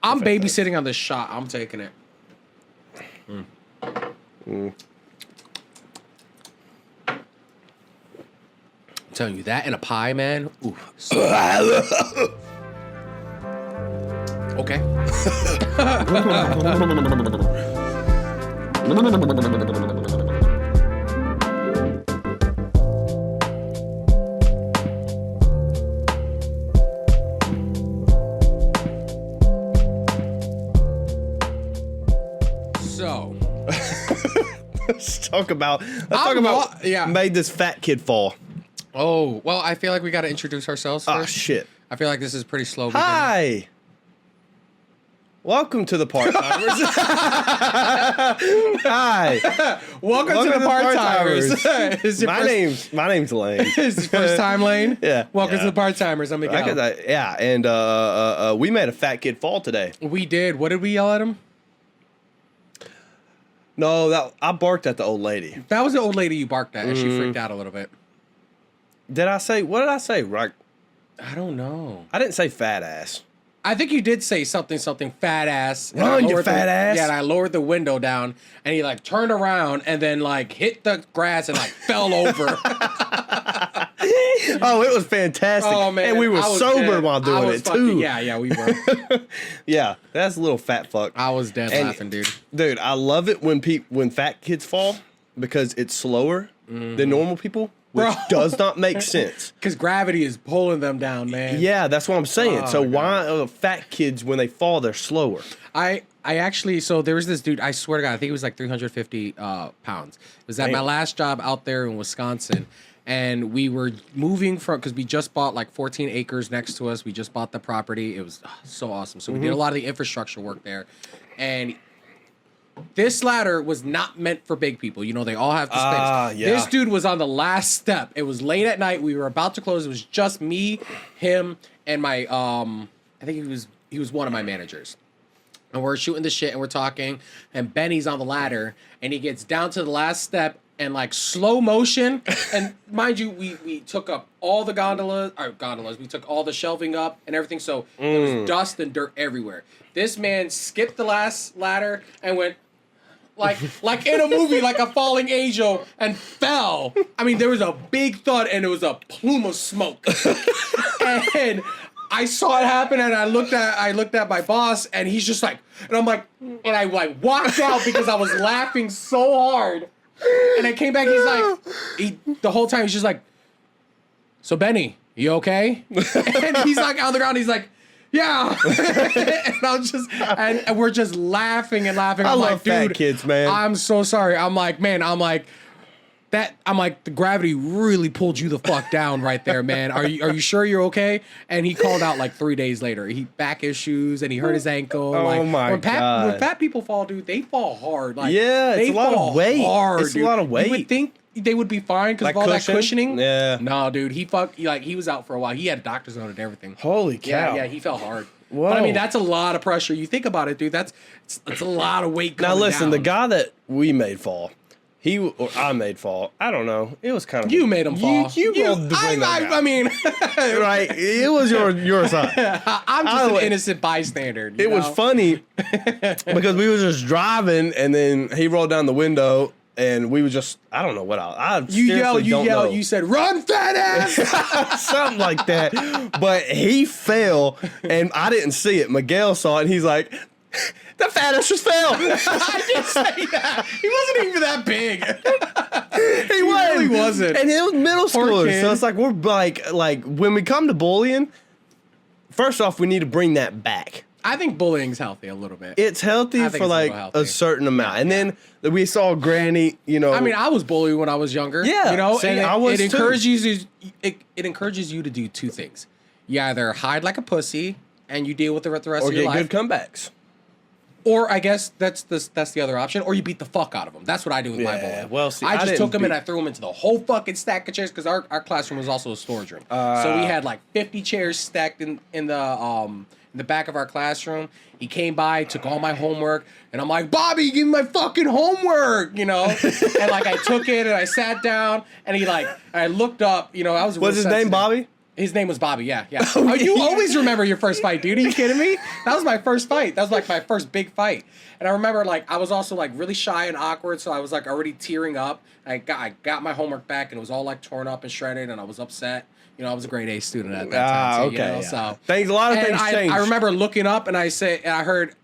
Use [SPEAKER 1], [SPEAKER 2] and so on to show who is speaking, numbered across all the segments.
[SPEAKER 1] I'm babysitting on this shot. I'm taking it. I'm telling you, that and a pie, man. Ooh. Okay. So,
[SPEAKER 2] let's talk about
[SPEAKER 1] yeah.
[SPEAKER 2] made this fat kid fall.
[SPEAKER 1] Oh, well, I feel like we got to introduce ourselves first.
[SPEAKER 2] Oh, shit.
[SPEAKER 1] I feel like this is pretty slow. Beginning.
[SPEAKER 2] Hi. Welcome to the Part-Timers. Hi.
[SPEAKER 1] Welcome to the Part-Timers.
[SPEAKER 2] My name's Lane.
[SPEAKER 1] Is this first time, Lane?
[SPEAKER 2] Yeah.
[SPEAKER 1] Welcome to the Part-Timers. I'm Miguel.
[SPEAKER 2] Yeah, and we made a fat kid fall today.
[SPEAKER 1] We did. What did we yell at him?
[SPEAKER 2] No, I barked at the old lady.
[SPEAKER 1] That was the old lady you barked at, and she freaked out a little bit.
[SPEAKER 2] What did I say? Right.
[SPEAKER 1] I don't know.
[SPEAKER 2] I didn't say fat ass.
[SPEAKER 1] I think you did say something fat ass.
[SPEAKER 2] Run, you fat ass.
[SPEAKER 1] Yeah, and I lowered the window down, and he like turned around and then like hit the grass and like fell over.
[SPEAKER 2] Oh, it was fantastic.
[SPEAKER 1] Oh, man.
[SPEAKER 2] And we were sober while doing it too.
[SPEAKER 1] Yeah, we were.
[SPEAKER 2] Yeah, that's a little fat fuck.
[SPEAKER 1] I was dead laughing, dude.
[SPEAKER 2] Dude, I love it when fat kids fall because it's slower than normal people. Which does not make sense.
[SPEAKER 1] Because gravity is pulling them down, man.
[SPEAKER 2] Yeah, that's what I'm saying. So
[SPEAKER 1] God.
[SPEAKER 2] why fat kids, when they fall, they're slower?
[SPEAKER 1] I actually, so there was this dude, I swear to God, I think he was like 350 pounds. It was at my last job out there in Wisconsin. And we were moving because we just bought like 14 acres next to us. We just bought the property. It was so awesome. So we did a lot of the infrastructure work there. And this ladder was not meant for big people. You know, they all have the space.
[SPEAKER 2] Yeah.
[SPEAKER 1] This dude was on the last step. It was late at night. We were about to close. It was just me, him, and my I think he was one of my managers. And we're shooting the shit and we're talking. And Benny's on the ladder and he gets down to the last step and like slow motion. And mind you, we took up all the gondolas. We took all the shelving up and everything. So there was dust and dirt everywhere. This man skipped the last ladder and went like in a movie, like a falling angel, and fell. I mean, there was a big thud and it was a plume of smoke. And I saw it happen, and I looked at my boss, and he's just like, and I'm like, and I like walked out because I was laughing so hard. And I came back, the whole time he's just like, so Benny, you okay? And he's like on the ground, he's like, yeah. And I'm just, and we're just laughing and laughing.
[SPEAKER 2] I
[SPEAKER 1] I'm
[SPEAKER 2] love
[SPEAKER 1] like,
[SPEAKER 2] fat
[SPEAKER 1] dude,
[SPEAKER 2] kids, man.
[SPEAKER 1] I'm so sorry. I'm like, the gravity really pulled you the fuck down right there, man. Are you sure you're okay? And he called out like 3 days later. He back issues and he hurt his ankle.
[SPEAKER 2] Oh my God.
[SPEAKER 1] When fat people fall, dude, they fall hard. Like,
[SPEAKER 2] yeah, it's
[SPEAKER 1] they
[SPEAKER 2] a lot
[SPEAKER 1] fall
[SPEAKER 2] of weight.
[SPEAKER 1] Hard,
[SPEAKER 2] it's
[SPEAKER 1] dude.
[SPEAKER 2] a lot of weight.
[SPEAKER 1] You would think they would be fine because
[SPEAKER 2] like
[SPEAKER 1] of all
[SPEAKER 2] cushion?
[SPEAKER 1] that cushioning.
[SPEAKER 2] Yeah.
[SPEAKER 1] No, dude, he was out for a while. He had a doctor's note and everything.
[SPEAKER 2] Holy cow.
[SPEAKER 1] Yeah, he fell hard.
[SPEAKER 2] Whoa.
[SPEAKER 1] But I mean, that's a lot of pressure. You think about it, dude. It's a lot of weight coming
[SPEAKER 2] Now listen,
[SPEAKER 1] down.
[SPEAKER 2] the guy that we made fall, I made fall. I don't know. It was kind of
[SPEAKER 1] You made him fall.
[SPEAKER 2] You rolled the window down.
[SPEAKER 1] I mean,
[SPEAKER 2] right? It was your side.
[SPEAKER 1] I'm just an innocent bystander.
[SPEAKER 2] It was funny because we were just driving, and then he rolled down the window, and we were just, I don't know what
[SPEAKER 1] You yelled. You said, "Run, fat ass!"
[SPEAKER 2] Something like that. But he fell, and I didn't see it. Miguel saw it, and he's like, "The fat ass just fell."
[SPEAKER 1] I didn't say that. He wasn't even that big.
[SPEAKER 2] He
[SPEAKER 1] really wasn't.
[SPEAKER 2] And it was middle
[SPEAKER 1] Poor
[SPEAKER 2] schoolers.
[SPEAKER 1] kid.
[SPEAKER 2] So it's like, we're like when we come to bullying, first off, we need to bring that back.
[SPEAKER 1] I think bullying's healthy a little bit.
[SPEAKER 2] It's healthy for like a certain amount. And then we saw Granny, you know.
[SPEAKER 1] I mean, I was bullied when I was younger.
[SPEAKER 2] Yeah,
[SPEAKER 1] you know,
[SPEAKER 2] same,
[SPEAKER 1] and
[SPEAKER 2] I was
[SPEAKER 1] it
[SPEAKER 2] too.
[SPEAKER 1] encourages you to do two things. You either hide like a pussy and you deal with the rest
[SPEAKER 2] or
[SPEAKER 1] of your
[SPEAKER 2] get
[SPEAKER 1] life,
[SPEAKER 2] good comebacks.
[SPEAKER 1] or I guess that's the other option, or you beat the fuck out of them. That's what I do with my bullying.
[SPEAKER 2] Well, see,
[SPEAKER 1] I just
[SPEAKER 2] didn't
[SPEAKER 1] took him and I threw him into the whole fucking stack of chairs because our classroom was also a storage room. So we had like 50 chairs stacked in the back of our classroom. He came by, took all my homework, and I'm like, Bobby, give me my fucking homework, you know? And like I took it and I sat down and I looked up, you know, I was
[SPEAKER 2] What's his name, Bobby?
[SPEAKER 1] His name was Bobby. Yeah. Oh, you always remember your first fight, dude. Are you kidding me? That was my first fight. That was like my first big fight. And I remember like I was also like really shy and awkward, so I was like already tearing up. I got my homework back and it was all like torn up and shredded, and I was upset. You know, I was a grade A student at that time. Too,
[SPEAKER 2] okay.
[SPEAKER 1] You know? So
[SPEAKER 2] a lot of things changed.
[SPEAKER 1] I remember looking up and I heard,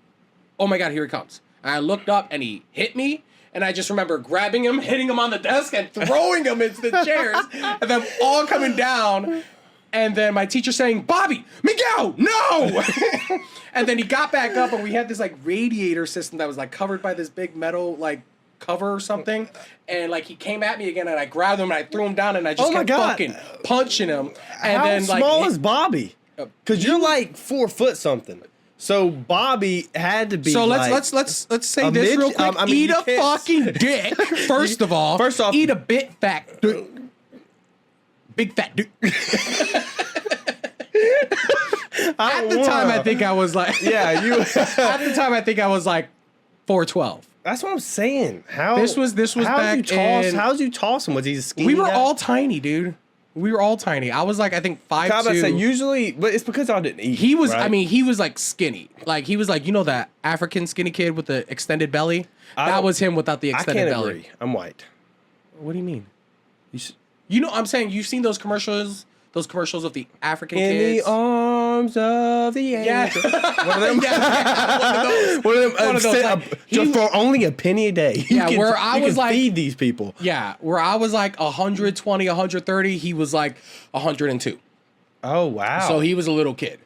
[SPEAKER 1] "Oh my God, here he comes!" And I looked up and he hit me. And I just remember grabbing him, hitting him on the desk, and throwing him into the chairs, and then all coming down. And then my teacher saying, "Bobby, Miguel, no!" And then he got back up, and we had this like radiator system that was like covered by this big metal like cover or something. And like he came at me again, and I grabbed him and I threw him down, and I just kept fucking punching him. And
[SPEAKER 2] How
[SPEAKER 1] then like
[SPEAKER 2] small is Bobby? Because you're like 4 foot something. So Bobby had to be. So
[SPEAKER 1] let's say this real quick. Eat a fucking dick. First off, eat a big fat dick. Big fat dick. At the time, I think I was like.
[SPEAKER 2] Yeah, you.
[SPEAKER 1] At the time, I think I was like 4'12".
[SPEAKER 2] That's what I'm saying. How
[SPEAKER 1] this was back in.
[SPEAKER 2] How'd you toss him? Was he a skinny?
[SPEAKER 1] We were
[SPEAKER 2] guy?
[SPEAKER 1] all tiny, dude. We were all tiny. I was like, I think 5'2".
[SPEAKER 2] I say usually, but it's because I didn't eat.
[SPEAKER 1] He was.
[SPEAKER 2] Right?
[SPEAKER 1] I mean, he was like skinny. Like he was like, you know, that African skinny kid with the extended belly. That was him without the extended belly.
[SPEAKER 2] Agree. I'm white.
[SPEAKER 1] What do you mean? You know, I'm saying you've seen those commercials. Those commercials of the African kids.
[SPEAKER 2] In the arms of the angel.
[SPEAKER 1] Yeah.
[SPEAKER 2] One of them. One of those. Like, just for only a penny a day.
[SPEAKER 1] Where I was like,
[SPEAKER 2] feed these people.
[SPEAKER 1] Yeah, where I was like 120, 130, he was like 102.
[SPEAKER 2] Oh, wow.
[SPEAKER 1] So he was a little kid.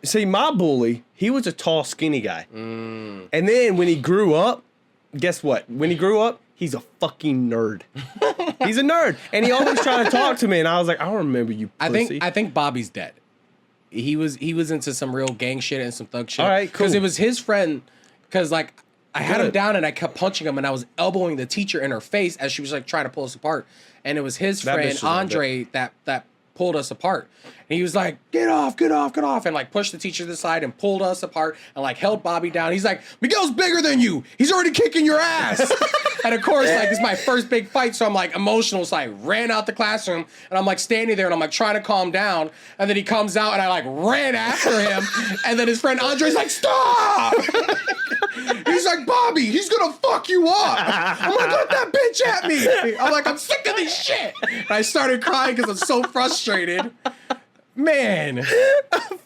[SPEAKER 2] See, my bully, he was a tall, skinny guy. And then when he grew up, guess what? When he grew up, he's a fucking nerd. He's a nerd. And he always tried to talk to me, and I was like, I don't remember you, pussy.
[SPEAKER 1] I think Bobby's dead. He was into some real gang shit and some thug shit.
[SPEAKER 2] All right, cool.
[SPEAKER 1] Because it was his friend, because like I had him down and I kept punching him and I was elbowing the teacher in her face as she was like trying to pull us apart. And it was his friend, Andre, that pulled us apart. And he was like, get off, and like pushed the teacher to the side and pulled us apart and like held Bobby down. He's like, Miguel's bigger than you. He's already kicking your ass. And of course, like, it's my first big fight, so I'm like emotional. So I ran out the classroom and I'm like standing there and I'm like trying to calm down. And then he comes out and I like ran after him. And then his friend Andre's like, stop! He's like, Bobby, he's gonna fuck you up. I'm like, let that bitch at me. I'm like, I'm sick of this shit. And I started crying because I'm so frustrated. Man.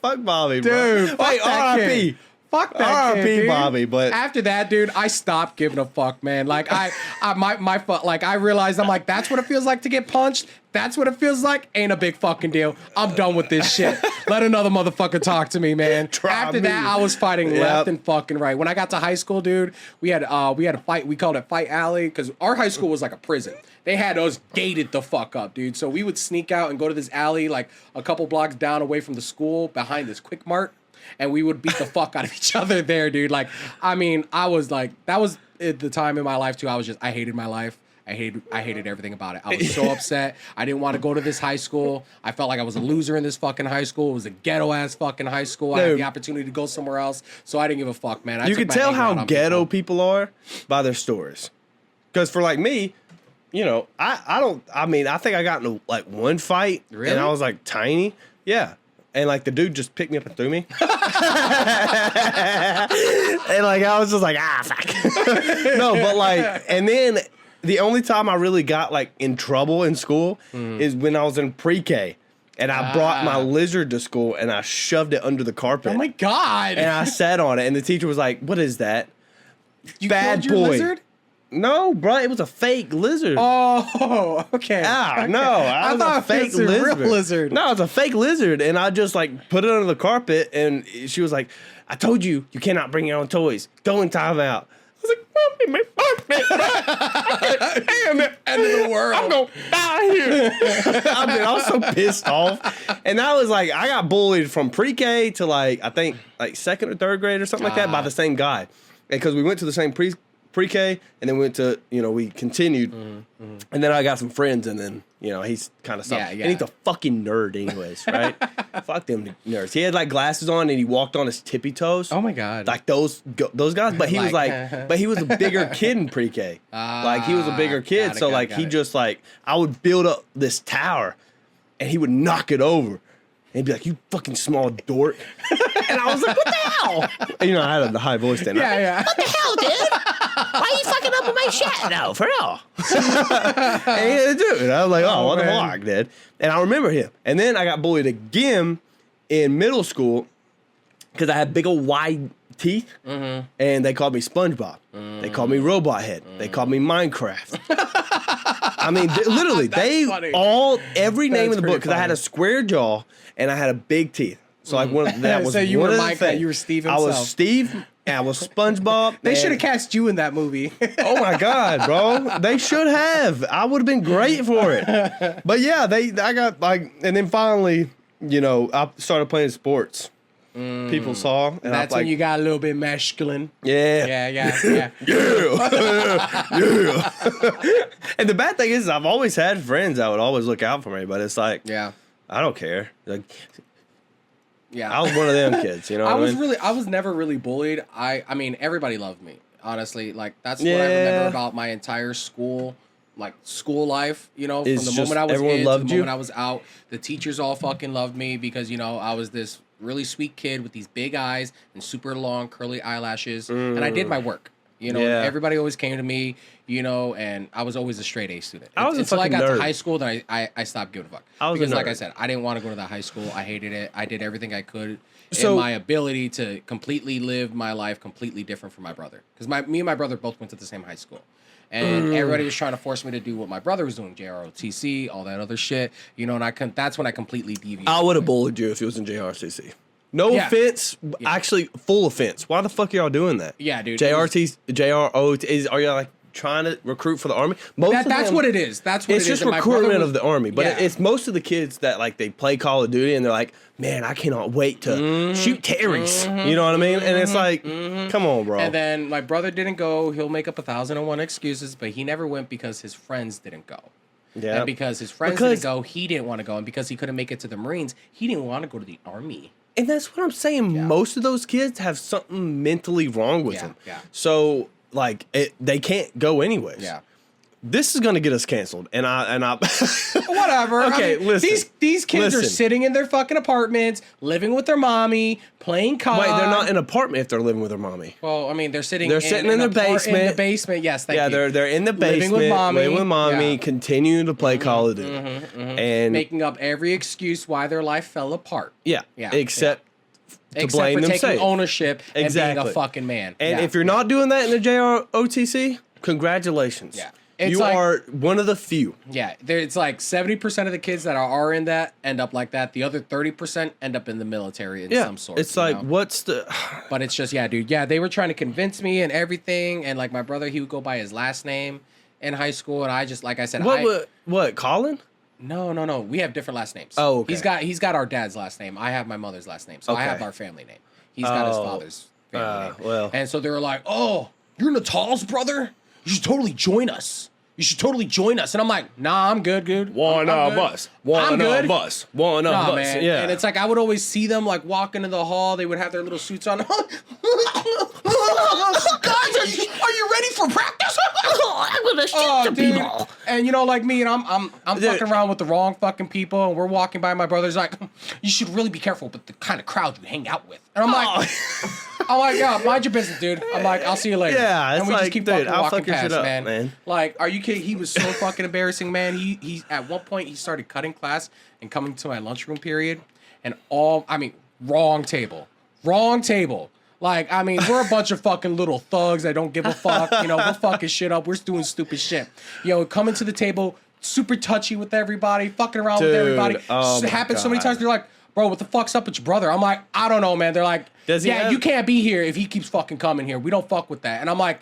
[SPEAKER 2] Fuck Bobby, bro.
[SPEAKER 1] Dude, wait,
[SPEAKER 2] R.I.P.
[SPEAKER 1] Fuck that kid,
[SPEAKER 2] R.I.P.
[SPEAKER 1] dude.
[SPEAKER 2] Bobby, but
[SPEAKER 1] after that, dude, I stopped giving a fuck, man. Like I realized I'm like, that's what it feels like to get punched. That's what it feels like. Ain't a big fucking deal. I'm done with this shit. Let another motherfucker talk to me, man. After that, I was fighting left and fucking right. When I got to high school, dude, we had a fight. We called it Fight Alley because our high school was like a prison. They had us gated the fuck up, dude. So we would sneak out and go to this alley like a couple blocks down away from the school behind this Quick Mart. And we would beat the fuck out of each other there, dude. Like, I mean, I was like, that was at the time in my life too. I hated my life. I hated everything about it. I was so upset. I didn't want to go to this high school. I felt like I was a loser in this fucking high school. It was a ghetto ass fucking high school. Dude. I had the opportunity to go somewhere else, so I didn't give a fuck, man.
[SPEAKER 2] You can tell how ghetto people are by their stories. Because for like me, you know, I think I got into like one fight,
[SPEAKER 1] really?
[SPEAKER 2] And I was like tiny, yeah. And like the dude just picked me up and threw me. And like I was just like, fuck. No, but like, and then the only time I really got like in trouble in school is when I was in pre-K. And I brought my lizard to school and I shoved it under the carpet.
[SPEAKER 1] Oh my God.
[SPEAKER 2] And I sat on it and the teacher was like, what is that?
[SPEAKER 1] You killed your lizard?
[SPEAKER 2] No, bro, it was a fake lizard.
[SPEAKER 1] Oh, okay.
[SPEAKER 2] No, I thought a fake lizard.
[SPEAKER 1] Real lizard.
[SPEAKER 2] No, it was a fake lizard, and I just like put it under the carpet, and she was like, "I told you, you cannot bring your own toys. Go in timeout." I was like, "Damn it,
[SPEAKER 1] end of the world.
[SPEAKER 2] I'm gonna die here." I was so pissed off, and that was like I got bullied from pre-K to like I think like second or third grade or something like that by the same guy, and because we went to the same pre-K, and then went to, you know, we continued, and then I got some friends, and then, you know, he's kind of something. And he's a fucking nerd anyways, right? Fuck them nerds. He had like glasses on, and he walked on his tippy toes.
[SPEAKER 1] Oh my God.
[SPEAKER 2] Like those guys, but he was like, but he was a bigger kid in pre-K. Like he was a bigger kid, so like he just like, I would build up this tower, and he would knock it over. And he'd be like, "You fucking small dork." And I was like, "What the hell?" And, you know, I had a high voice then.
[SPEAKER 1] Yeah.
[SPEAKER 2] What the hell, dude? Why are you fucking up with my shit? No, for real. And dude, I was like, "Oh, what the fuck, dude?" And I remember him. And then I got bullied again in middle school because I had big old wide teeth, and they called me SpongeBob. They called me Robot Head. They called me Minecraft. I mean, literally, every name in the book, because I had a square jaw and I had a big teeth. So like that was
[SPEAKER 1] so you
[SPEAKER 2] one
[SPEAKER 1] were
[SPEAKER 2] of the
[SPEAKER 1] Mike,
[SPEAKER 2] things.
[SPEAKER 1] you were Steve
[SPEAKER 2] I
[SPEAKER 1] himself.
[SPEAKER 2] was Steve, and I was SpongeBob.
[SPEAKER 1] They should have cast you in that movie.
[SPEAKER 2] Oh my God, bro! They should have. I would have been great for it. But yeah, I got like, and then finally, you know, I started playing sports. People saw, and
[SPEAKER 1] that's
[SPEAKER 2] like,
[SPEAKER 1] when you got a little bit masculine.
[SPEAKER 2] Yeah.
[SPEAKER 1] Yeah.
[SPEAKER 2] And the bad thing is, I've always had friends that would always look out for me, but it's like,
[SPEAKER 1] Yeah.
[SPEAKER 2] I don't care. Like,
[SPEAKER 1] Yeah.
[SPEAKER 2] I was one of them kids, you know.
[SPEAKER 1] I was never really bullied. I mean, everybody loved me. Honestly, like that's what I remember about my entire school life, you know,
[SPEAKER 2] It's
[SPEAKER 1] from the
[SPEAKER 2] just
[SPEAKER 1] moment I was
[SPEAKER 2] everyone
[SPEAKER 1] in to
[SPEAKER 2] loved
[SPEAKER 1] the
[SPEAKER 2] you?
[SPEAKER 1] moment I was out. The teachers all fucking loved me because, you know, I was this really sweet kid with these big eyes and super long curly eyelashes, and I did my work. You know,
[SPEAKER 2] Yeah.
[SPEAKER 1] everybody always came to me, you know, and I was always a straight A student.
[SPEAKER 2] I was a
[SPEAKER 1] Until I
[SPEAKER 2] fucking
[SPEAKER 1] got
[SPEAKER 2] nerd.
[SPEAKER 1] to high school, then I stopped giving a fuck.
[SPEAKER 2] I was a
[SPEAKER 1] because, like I
[SPEAKER 2] nerd.
[SPEAKER 1] said, I didn't want to go to that high school. I hated it. I did everything I could
[SPEAKER 2] So-
[SPEAKER 1] in my ability to completely live my life completely different from my brother. Because me and my brother both went to the same high school. And everybody was trying to force me to do what my brother was doing, JROTC, all that other shit. You know, and that's when I completely deviated.
[SPEAKER 2] I would have bullied you if it was in JRCC. No
[SPEAKER 1] Yeah.
[SPEAKER 2] offense, actually full offense. Why the fuck are y'all doing that?
[SPEAKER 1] Yeah, dude.
[SPEAKER 2] JROT, are y'all like trying to recruit for the army?
[SPEAKER 1] That's what it is. That's what
[SPEAKER 2] It's
[SPEAKER 1] it is.
[SPEAKER 2] just
[SPEAKER 1] And my
[SPEAKER 2] recruitment
[SPEAKER 1] brother
[SPEAKER 2] of the army, but
[SPEAKER 1] Yeah.
[SPEAKER 2] it's most of the kids that like they play Call of Duty and they're like, man, I cannot wait to shoot Terrys. You know what I mean? And it's like, come on, bro.
[SPEAKER 1] And then my brother didn't go. He'll make up 1,001 excuses, but he never went because his friends didn't go.
[SPEAKER 2] Yeah.
[SPEAKER 1] And because his friends didn't go, he didn't want to go. And because he couldn't make it to the Marines, he didn't want to go to the Army.
[SPEAKER 2] And that's what I'm saying. Most of those kids have something mentally wrong with them.
[SPEAKER 1] Yeah.
[SPEAKER 2] So like they can't go anyways.
[SPEAKER 1] Yeah.
[SPEAKER 2] This is gonna get us canceled, and I
[SPEAKER 1] Whatever.
[SPEAKER 2] Okay,
[SPEAKER 1] I mean,
[SPEAKER 2] listen.
[SPEAKER 1] These kids are
[SPEAKER 2] Listen.
[SPEAKER 1] sitting in their fucking apartments, living with their mommy, playing COD.
[SPEAKER 2] Wait, they're not in an apartment if they're living with their mommy.
[SPEAKER 1] Well, I mean, they're sitting.
[SPEAKER 2] They're sitting in the basement.
[SPEAKER 1] In the basement, yes. Thank you.
[SPEAKER 2] They're in the basement,
[SPEAKER 1] Living with mommy. Yeah.
[SPEAKER 2] continuing to play Call of Duty, and
[SPEAKER 1] Making up every excuse why their life fell apart.
[SPEAKER 2] yeah, except to blame
[SPEAKER 1] for taking
[SPEAKER 2] themselves.
[SPEAKER 1] ownership and being
[SPEAKER 2] Exactly.
[SPEAKER 1] a fucking man.
[SPEAKER 2] And
[SPEAKER 1] Yeah.
[SPEAKER 2] if you're not doing that in the JROTC, congratulations.
[SPEAKER 1] Yeah. It's
[SPEAKER 2] You
[SPEAKER 1] like-
[SPEAKER 2] are one of the few.
[SPEAKER 1] Yeah, it's like 70% of the kids that are in that end up like that. The other 30% end up in the military in some sort.
[SPEAKER 2] It's
[SPEAKER 1] you
[SPEAKER 2] like,
[SPEAKER 1] know?
[SPEAKER 2] what's the...
[SPEAKER 1] But it's just, yeah, dude. Yeah, they were trying to convince me and everything. And like my brother, he would go by his last name in high school. And I just, like I said,
[SPEAKER 2] What, Colin?
[SPEAKER 1] No. We have different last names.
[SPEAKER 2] Oh, okay.
[SPEAKER 1] He's got our dad's last name. I have my mother's last name. So I have
[SPEAKER 2] Okay.
[SPEAKER 1] our family name. He's got his father's family name.
[SPEAKER 2] well.
[SPEAKER 1] And so they were like, oh, you're Natal's brother? You should totally join us. You should totally join us. And I'm like, nah, I'm good, dude.
[SPEAKER 2] One
[SPEAKER 1] I'm
[SPEAKER 2] of
[SPEAKER 1] good.
[SPEAKER 2] us. One of us. One of
[SPEAKER 1] Nah,
[SPEAKER 2] us.
[SPEAKER 1] man.
[SPEAKER 2] Yeah.
[SPEAKER 1] And it's like I would always see them like walking in the hall. They would have their little suits on. Guys, are you ready for practice?
[SPEAKER 3] I'm gonna shoot some
[SPEAKER 1] dude.
[SPEAKER 3] people.
[SPEAKER 1] And you know, like me, and I'm fucking around with the wrong fucking people, and we're walking by. My brother's like, you should really be careful with the kind of crowd you hang out with. And I'm like, yeah, mind your business, dude. I'm like, I'll see you later.
[SPEAKER 2] Yeah, it's
[SPEAKER 1] and we
[SPEAKER 2] like,
[SPEAKER 1] just keep
[SPEAKER 2] dude,
[SPEAKER 1] fucking
[SPEAKER 2] I'll
[SPEAKER 1] walking
[SPEAKER 2] fuck your
[SPEAKER 1] past,
[SPEAKER 2] shit up,
[SPEAKER 1] man.
[SPEAKER 2] man.
[SPEAKER 1] Like, are you kidding? He was so fucking embarrassing, man. He at one point he started cutting class and coming to my lunchroom period, and wrong table. Like, I mean, we're a bunch of fucking little thugs that don't give a fuck. You know, we're fucking shit up. We're doing stupid shit. Coming to the table, super touchy with everybody, fucking around with
[SPEAKER 2] Dude,
[SPEAKER 1] everybody.
[SPEAKER 2] oh
[SPEAKER 1] It
[SPEAKER 2] my
[SPEAKER 1] happens so many
[SPEAKER 2] God.
[SPEAKER 1] times. They're like, bro, what the fuck's up with your brother? I'm like, I don't know, man. They're like,
[SPEAKER 2] Does he have-
[SPEAKER 1] you can't be here if he keeps fucking coming here. We don't fuck with that. And I'm like,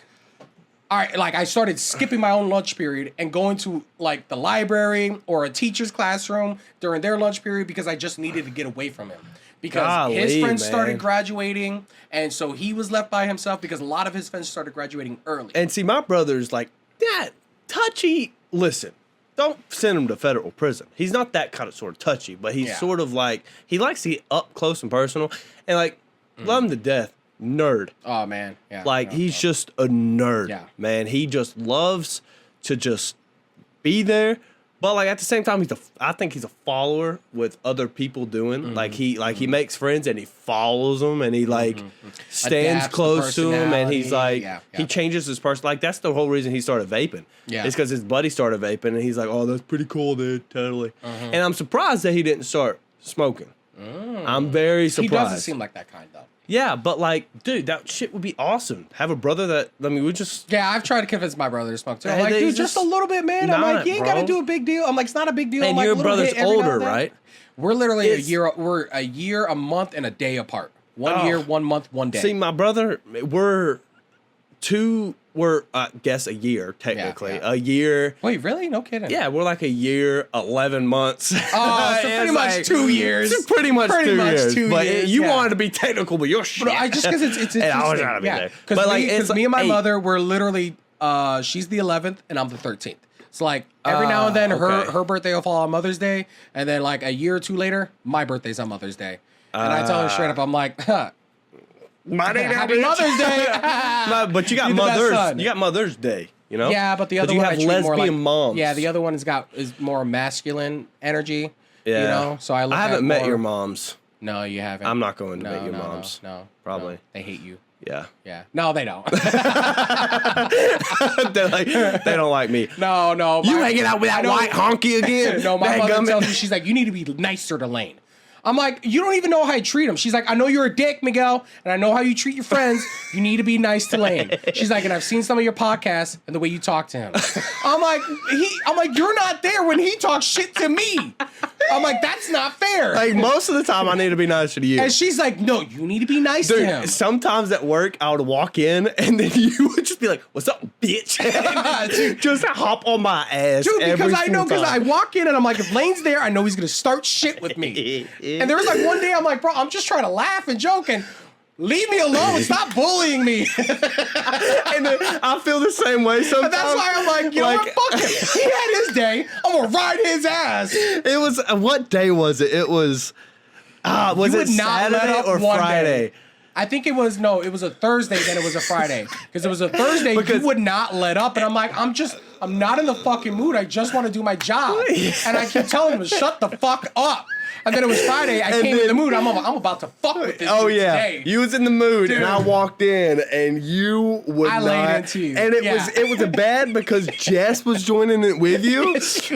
[SPEAKER 1] all right, like I started skipping my own lunch period and going to like the library or a teacher's classroom during their lunch period because I just needed to get away from him. Because his
[SPEAKER 2] Golly,
[SPEAKER 1] friends
[SPEAKER 2] man.
[SPEAKER 1] started graduating, and so he was left by himself because a lot of his friends started graduating early.
[SPEAKER 2] And see, my brother's like, that touchy. Listen, don't send him to federal prison. He's not that kind of sort of touchy, but he's sort of like, he likes to get up close and personal. And like, love him to death. Nerd.
[SPEAKER 1] Oh, man. Yeah.
[SPEAKER 2] Like, he's just a nerd.
[SPEAKER 1] Yeah.
[SPEAKER 2] Man, he just loves to just be there. But like at the same time, I think he's a follower with other people doing. Like he makes friends and he follows them and he like stands
[SPEAKER 1] Adapts
[SPEAKER 2] close to them and he's like
[SPEAKER 1] Yeah.
[SPEAKER 2] he changes his person. Like that's the whole reason he started vaping.
[SPEAKER 1] Yeah.
[SPEAKER 2] It's because his buddy started vaping and he's like, oh, that's pretty cool, dude. Totally. And I'm surprised that he didn't start smoking. I'm very surprised.
[SPEAKER 1] He doesn't seem like that kind though.
[SPEAKER 2] Yeah, but like, dude, that shit would be awesome. Have a brother that we just.
[SPEAKER 1] Yeah, I've tried to convince my brother to smoke too. I'm
[SPEAKER 2] And
[SPEAKER 1] like,
[SPEAKER 2] they
[SPEAKER 1] dude, just a little bit, man. I'm like, you ain't gotta
[SPEAKER 2] bro.
[SPEAKER 1] do a big deal. I'm like, it's not a big deal. I'm
[SPEAKER 2] And
[SPEAKER 1] like,
[SPEAKER 2] your
[SPEAKER 1] a little
[SPEAKER 2] brother's
[SPEAKER 1] hit every now
[SPEAKER 2] older,
[SPEAKER 1] and then.
[SPEAKER 2] right?
[SPEAKER 1] We're literally
[SPEAKER 2] It's-
[SPEAKER 1] we're a year, a month, and a day apart. 1
[SPEAKER 2] Oh.
[SPEAKER 1] year, 1 month, 1 day.
[SPEAKER 2] See, my brother, we're I guess a year technically.
[SPEAKER 1] Yeah.
[SPEAKER 2] A year.
[SPEAKER 1] Wait, really? No kidding.
[SPEAKER 2] Yeah, we're like a year, 11 months.
[SPEAKER 1] Oh, so pretty much 2 years.
[SPEAKER 2] It's pretty much 2 years.
[SPEAKER 1] 2
[SPEAKER 2] but
[SPEAKER 1] years,
[SPEAKER 2] you
[SPEAKER 1] yeah.
[SPEAKER 2] wanted to be technical, but you're shit.
[SPEAKER 1] But I just because it's interesting.
[SPEAKER 2] And I was trying to be there.
[SPEAKER 1] Because
[SPEAKER 2] But, like,
[SPEAKER 1] because
[SPEAKER 2] it's
[SPEAKER 1] me and my
[SPEAKER 2] 8.
[SPEAKER 1] mother were literally she's the 11th and I'm the 13th. It's like every now and then
[SPEAKER 2] okay.
[SPEAKER 1] her birthday will fall on Mother's Day, and then like a year or two later, my birthday's on Mother's Day. And I tell her straight up, I'm like, huh, Happy Mother's Day.
[SPEAKER 2] But you got
[SPEAKER 1] You're the best
[SPEAKER 2] Mother's.
[SPEAKER 1] son.
[SPEAKER 2] You got Mother's Day. You know.
[SPEAKER 1] Yeah, but the other
[SPEAKER 2] you
[SPEAKER 1] one
[SPEAKER 2] have
[SPEAKER 1] I treat more
[SPEAKER 2] lesbian
[SPEAKER 1] like
[SPEAKER 2] moms.
[SPEAKER 1] Yeah, the other one is more masculine energy.
[SPEAKER 2] Yeah.
[SPEAKER 1] You know, so I look
[SPEAKER 2] I haven't
[SPEAKER 1] at
[SPEAKER 2] met
[SPEAKER 1] more-
[SPEAKER 2] your moms.
[SPEAKER 1] No, you haven't.
[SPEAKER 2] I'm not going to
[SPEAKER 1] no,
[SPEAKER 2] meet your
[SPEAKER 1] no,
[SPEAKER 2] moms.
[SPEAKER 1] No,
[SPEAKER 2] Probably.
[SPEAKER 1] no. They hate you.
[SPEAKER 2] Yeah.
[SPEAKER 1] Yeah. No, they don't.
[SPEAKER 2] They're like, they don't like me.
[SPEAKER 1] no.
[SPEAKER 2] You
[SPEAKER 1] my-
[SPEAKER 2] hanging out with
[SPEAKER 1] I
[SPEAKER 2] that
[SPEAKER 1] know-
[SPEAKER 2] white honky again?
[SPEAKER 1] No, my mother
[SPEAKER 2] Dadgummit.
[SPEAKER 1] tells me, she's like, you need to be nicer to Lane. I'm like, you don't even know how I treat him. She's like, I know you're a dick, Miguel, and I know how you treat your friends. You need to be nice to Lane. She's like, and I've seen some of your podcasts and the way you talk to him. I'm like, you're not there when he talks shit to me. I'm like, that's not fair.
[SPEAKER 2] Like, most of the time, I need to be nicer to you.
[SPEAKER 1] And she's like, no, you need to be nice to him.
[SPEAKER 2] Dude, sometimes at work, I would walk in, and then you would just be like, what's up, bitch?
[SPEAKER 1] Dude.
[SPEAKER 2] Just hop on my ass.
[SPEAKER 1] Dude, because
[SPEAKER 2] every
[SPEAKER 1] I know,
[SPEAKER 2] single
[SPEAKER 1] because I
[SPEAKER 2] time.
[SPEAKER 1] walk in and I'm like, if Lane's there, I know he's gonna start shit with me. And there was like one day I'm like, bro, I'm just trying to laugh and joke and leave me alone. Stop bullying me.
[SPEAKER 2] And then I feel the same way sometimes.
[SPEAKER 1] And that's why I'm like, you know what? Fuck him. He had his day. I'm gonna ride his ass.
[SPEAKER 2] It was, what day was it? It was, was
[SPEAKER 1] You
[SPEAKER 2] it
[SPEAKER 1] would not let
[SPEAKER 2] Saturday
[SPEAKER 1] up
[SPEAKER 2] or
[SPEAKER 1] one
[SPEAKER 2] Friday?
[SPEAKER 1] day. I think it was a Thursday, then it was a Friday. Because it was a Thursday,
[SPEAKER 2] Because-
[SPEAKER 1] you would not let up. And I'm like, I'm not in the fucking mood. I just want to do my job. And I keep telling him, shut the fuck up. And then it was Friday. I came in the mood. I'm about to fuck with this
[SPEAKER 2] Oh
[SPEAKER 1] dude
[SPEAKER 2] yeah,
[SPEAKER 1] today.
[SPEAKER 2] you was in the mood, and
[SPEAKER 1] Dude.
[SPEAKER 2] I walked in, and you would
[SPEAKER 1] I
[SPEAKER 2] not.
[SPEAKER 1] laid into you.
[SPEAKER 2] And it
[SPEAKER 1] Yeah.
[SPEAKER 2] was bad because Jess was joining it with you,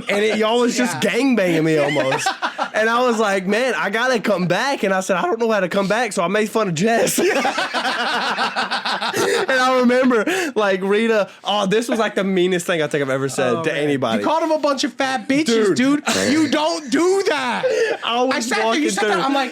[SPEAKER 2] and y'all was just gangbanging me almost. And I was like, man, I gotta come back. And I said, I don't know how to come back, so I made fun of Jess. And I remember, like, Rita, this was like the meanest thing I think I've ever said to anybody.
[SPEAKER 1] You called him a bunch of fat bitches, dude. You don't do that. I sat there, you sat there. I'm like,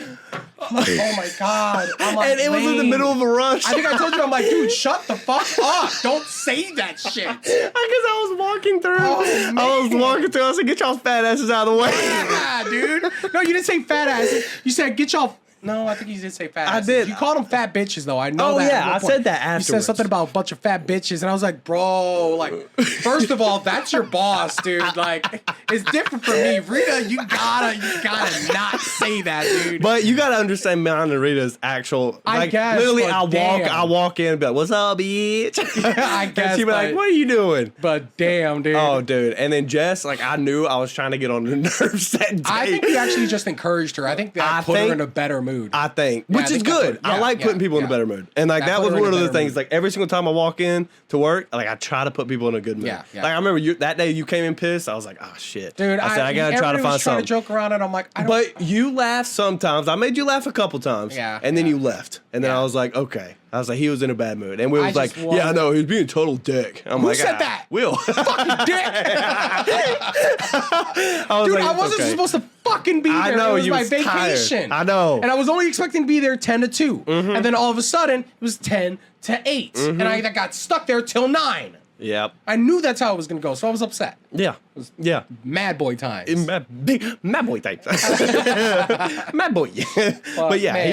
[SPEAKER 1] oh my God. I'm like,
[SPEAKER 2] And it was in the
[SPEAKER 1] Lane.
[SPEAKER 2] middle of a rush.
[SPEAKER 1] I think I told you, I'm like, dude, shut the fuck up. Don't say that shit.
[SPEAKER 2] Because I was walking through.
[SPEAKER 1] Oh,
[SPEAKER 2] I was walking through. I said, get y'all's fat asses out of the way.
[SPEAKER 1] Yeah, dude. No, you didn't say fat asses. You said get y'all. No, I think you did say fat
[SPEAKER 2] I
[SPEAKER 1] asses.
[SPEAKER 2] did.
[SPEAKER 1] You called them fat bitches, though. I know
[SPEAKER 2] Oh,
[SPEAKER 1] that.
[SPEAKER 2] yeah,
[SPEAKER 1] at one
[SPEAKER 2] I
[SPEAKER 1] point.
[SPEAKER 2] said that
[SPEAKER 1] You said
[SPEAKER 2] afterwards.
[SPEAKER 1] something about a bunch of fat bitches, and I was like, bro, like, first of all, that's your boss, dude. Like, it's different from me. Rita, you gotta not say that, dude.
[SPEAKER 2] But you gotta understand mine and Rita's actual.
[SPEAKER 1] I
[SPEAKER 2] Like,
[SPEAKER 1] guess,
[SPEAKER 2] literally,
[SPEAKER 1] but
[SPEAKER 2] I
[SPEAKER 1] damn.
[SPEAKER 2] walk in and be like, "What's up, bitch?"
[SPEAKER 1] I
[SPEAKER 2] And
[SPEAKER 1] guess,
[SPEAKER 2] she'd be like,
[SPEAKER 1] but-
[SPEAKER 2] "What are you doing?"
[SPEAKER 1] But damn, dude.
[SPEAKER 2] Oh, dude. And then Jess, like, I knew I was trying to get on the nerves that day.
[SPEAKER 1] I think you actually just encouraged her. I think that
[SPEAKER 2] I
[SPEAKER 1] put her
[SPEAKER 2] think-
[SPEAKER 1] in a better mood.
[SPEAKER 2] I think,
[SPEAKER 1] Yeah,
[SPEAKER 2] which
[SPEAKER 1] I
[SPEAKER 2] is
[SPEAKER 1] think that
[SPEAKER 2] good.
[SPEAKER 1] put-
[SPEAKER 2] I
[SPEAKER 1] yeah,
[SPEAKER 2] like putting
[SPEAKER 1] yeah,
[SPEAKER 2] people in a
[SPEAKER 1] yeah.
[SPEAKER 2] better mood, and like
[SPEAKER 1] That
[SPEAKER 2] that
[SPEAKER 1] put
[SPEAKER 2] was
[SPEAKER 1] her in
[SPEAKER 2] one
[SPEAKER 1] a
[SPEAKER 2] of the
[SPEAKER 1] better
[SPEAKER 2] things.
[SPEAKER 1] mood.
[SPEAKER 2] Like every single time I walk in to work, like I try to put people in a good mood.
[SPEAKER 1] Yeah, yeah.
[SPEAKER 2] Like I remember that day you came in pissed. I was like, oh shit,
[SPEAKER 1] Dude,
[SPEAKER 2] I said I gotta try to
[SPEAKER 1] everybody
[SPEAKER 2] find
[SPEAKER 1] was trying
[SPEAKER 2] something.
[SPEAKER 1] to joke around it. I'm like, I don't.
[SPEAKER 2] But you laughed sometimes. I made you laugh a couple times.
[SPEAKER 1] Yeah,
[SPEAKER 2] And then
[SPEAKER 1] yeah.
[SPEAKER 2] you left. And then
[SPEAKER 1] Yeah.
[SPEAKER 2] I was like, okay. I was like, he was in a bad mood. And Will
[SPEAKER 1] I
[SPEAKER 2] was like,
[SPEAKER 1] just wanted-
[SPEAKER 2] yeah, I know. He was being a total dick. I'm
[SPEAKER 1] Who
[SPEAKER 2] like,
[SPEAKER 1] said that?
[SPEAKER 2] Will.
[SPEAKER 1] fucking dick.
[SPEAKER 2] I was
[SPEAKER 1] Dude,
[SPEAKER 2] like,
[SPEAKER 1] I
[SPEAKER 2] it's
[SPEAKER 1] wasn't
[SPEAKER 2] okay.
[SPEAKER 1] supposed to fucking be there.
[SPEAKER 2] I know,
[SPEAKER 1] it was
[SPEAKER 2] you
[SPEAKER 1] my
[SPEAKER 2] was
[SPEAKER 1] vacation.
[SPEAKER 2] tired. I know.
[SPEAKER 1] And I was only expecting to be there 10 to 2. And then all of a sudden, it was 10 to 8. And I got stuck there till 9.
[SPEAKER 2] Yep.
[SPEAKER 1] I knew that's how it was going to go, so I was upset.
[SPEAKER 2] Yeah. Yeah.
[SPEAKER 1] Mad boy times.
[SPEAKER 2] Mad boy type. Mad boy. But yeah,
[SPEAKER 1] man.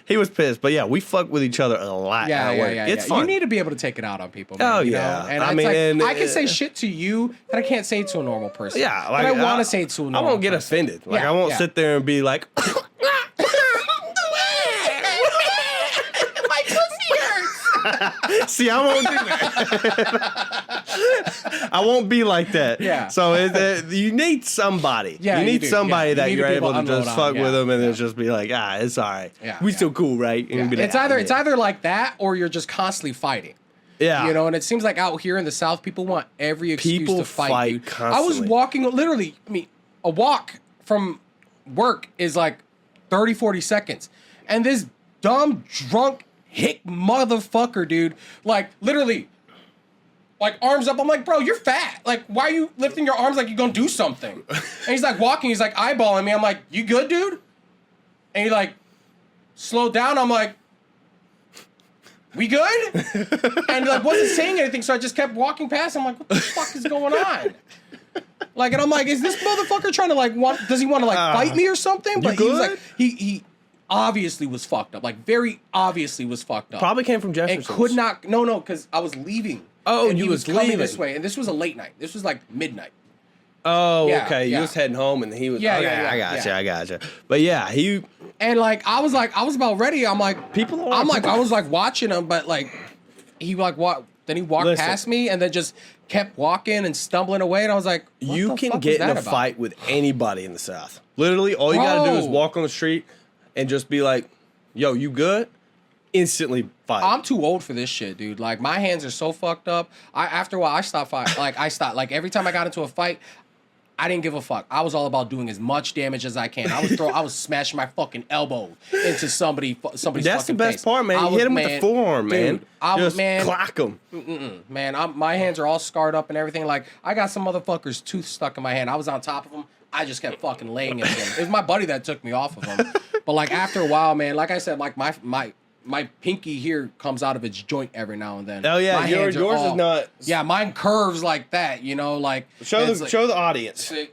[SPEAKER 2] he was pissed. But yeah, we fuck with each other a lot
[SPEAKER 1] Yeah,
[SPEAKER 2] at
[SPEAKER 1] yeah,
[SPEAKER 2] work.
[SPEAKER 1] yeah.
[SPEAKER 2] It's
[SPEAKER 1] yeah.
[SPEAKER 2] fun.
[SPEAKER 1] You need to be able to take it out on people. Man,
[SPEAKER 2] Oh,
[SPEAKER 1] you
[SPEAKER 2] yeah.
[SPEAKER 1] know? And
[SPEAKER 2] I
[SPEAKER 1] it's
[SPEAKER 2] mean,
[SPEAKER 1] like, I can say shit to you that I can't say to a normal person.
[SPEAKER 2] Yeah,
[SPEAKER 1] But
[SPEAKER 2] like
[SPEAKER 1] I want to say it to a
[SPEAKER 2] I
[SPEAKER 1] normal
[SPEAKER 2] won't get
[SPEAKER 1] person.
[SPEAKER 2] offended. Like
[SPEAKER 1] Yeah,
[SPEAKER 2] I won't
[SPEAKER 1] yeah.
[SPEAKER 2] sit there and be like,
[SPEAKER 1] My pussy hurts.
[SPEAKER 2] see, I won't do that. I won't be like that.
[SPEAKER 1] Yeah.
[SPEAKER 2] So you need somebody.
[SPEAKER 1] Yeah,
[SPEAKER 2] you need
[SPEAKER 1] do.
[SPEAKER 2] somebody
[SPEAKER 1] Yeah.
[SPEAKER 2] that
[SPEAKER 1] You need
[SPEAKER 2] you're
[SPEAKER 1] people
[SPEAKER 2] able to
[SPEAKER 1] unload
[SPEAKER 2] just
[SPEAKER 1] on.
[SPEAKER 2] fuck
[SPEAKER 1] Yeah.
[SPEAKER 2] with them and
[SPEAKER 1] Yeah.
[SPEAKER 2] then just be like, it's all right.
[SPEAKER 1] Yeah.
[SPEAKER 2] We
[SPEAKER 1] Yeah.
[SPEAKER 2] still cool, right? And be like,
[SPEAKER 1] It's either like that or you're just constantly fighting.
[SPEAKER 2] yeah.
[SPEAKER 1] You know, and it seems like out here in the South, people want every excuse
[SPEAKER 2] People
[SPEAKER 1] to fight,
[SPEAKER 2] fight
[SPEAKER 1] dude.
[SPEAKER 2] constantly.
[SPEAKER 1] I was walking, literally, a walk from work is like 30, 40 seconds. And this dumb, drunk, hick motherfucker, dude, like, literally, like, arms up. I'm like, bro, you're fat. Like, why are you lifting your arms like you're gonna do something? And he's like walking, he's like eyeballing me. I'm like, you good, dude? And he like slowed down. I'm like, we good? And he like wasn't saying anything, so I just kept walking past. I'm like, what the fuck is going on? Like, and I'm like, is this motherfucker trying to like does he want to like fight me or something? But he was
[SPEAKER 2] good?
[SPEAKER 1] like, he obviously was fucked up. Like, very obviously was fucked up.
[SPEAKER 2] Probably came from
[SPEAKER 1] And
[SPEAKER 2] Jefferson's.
[SPEAKER 1] could not, no, because I was leaving.
[SPEAKER 2] Oh,
[SPEAKER 1] and
[SPEAKER 2] you
[SPEAKER 1] he
[SPEAKER 2] was
[SPEAKER 1] coming
[SPEAKER 2] leaving.
[SPEAKER 1] this way, and this was a late night. This was like midnight.
[SPEAKER 2] Oh,
[SPEAKER 1] Yeah,
[SPEAKER 2] okay.
[SPEAKER 1] yeah.
[SPEAKER 2] You was heading home and he was,
[SPEAKER 1] Yeah,
[SPEAKER 2] okay,
[SPEAKER 1] yeah,
[SPEAKER 2] I
[SPEAKER 1] yeah,
[SPEAKER 2] gotcha. But yeah,
[SPEAKER 1] And like I was about ready. I'm like,
[SPEAKER 2] People are-
[SPEAKER 1] I was like watching him, but like he like then he walked
[SPEAKER 2] Listen.
[SPEAKER 1] past me and then just kept walking and stumbling away, and I was like, what
[SPEAKER 2] you
[SPEAKER 1] the
[SPEAKER 2] can
[SPEAKER 1] fuck
[SPEAKER 2] get
[SPEAKER 1] was
[SPEAKER 2] in
[SPEAKER 1] that
[SPEAKER 2] a
[SPEAKER 1] about?
[SPEAKER 2] fight with anybody in the South. Literally, all you gotta do is
[SPEAKER 1] Bro.
[SPEAKER 2] walk on the street and just be like, yo, you good? Instantly fight.
[SPEAKER 1] I'm too old for this shit, dude. Like, my hands are so fucked up. After a while, I stopped fighting. Like, I stopped. Like, every time I got into a fight, I didn't give a fuck. I was all about doing as much damage as I can. I was smashing my fucking elbow into somebody's
[SPEAKER 2] That's
[SPEAKER 1] fucking
[SPEAKER 2] the best
[SPEAKER 1] face.
[SPEAKER 2] part, man.
[SPEAKER 1] I
[SPEAKER 2] You
[SPEAKER 1] was-
[SPEAKER 2] hit him with the forearm, man.
[SPEAKER 1] Dude, I was,
[SPEAKER 2] just
[SPEAKER 1] man.
[SPEAKER 2] clock him.
[SPEAKER 1] Man, my hands are all scarred up and everything. Like, I got some motherfucker's tooth stuck in my hand. I was on top of him. I just kept fucking laying into him. It was my buddy that took me off of him. But like after a while, man, like I said, like my pinky here comes out of its joint every now and then.
[SPEAKER 2] Oh, yeah,
[SPEAKER 1] My
[SPEAKER 2] yours
[SPEAKER 1] hands are
[SPEAKER 2] is
[SPEAKER 1] all-
[SPEAKER 2] not-
[SPEAKER 1] Yeah, mine curves like that. You know, like
[SPEAKER 2] Show
[SPEAKER 1] it's
[SPEAKER 2] the
[SPEAKER 1] like-
[SPEAKER 2] show the audience.
[SPEAKER 1] See,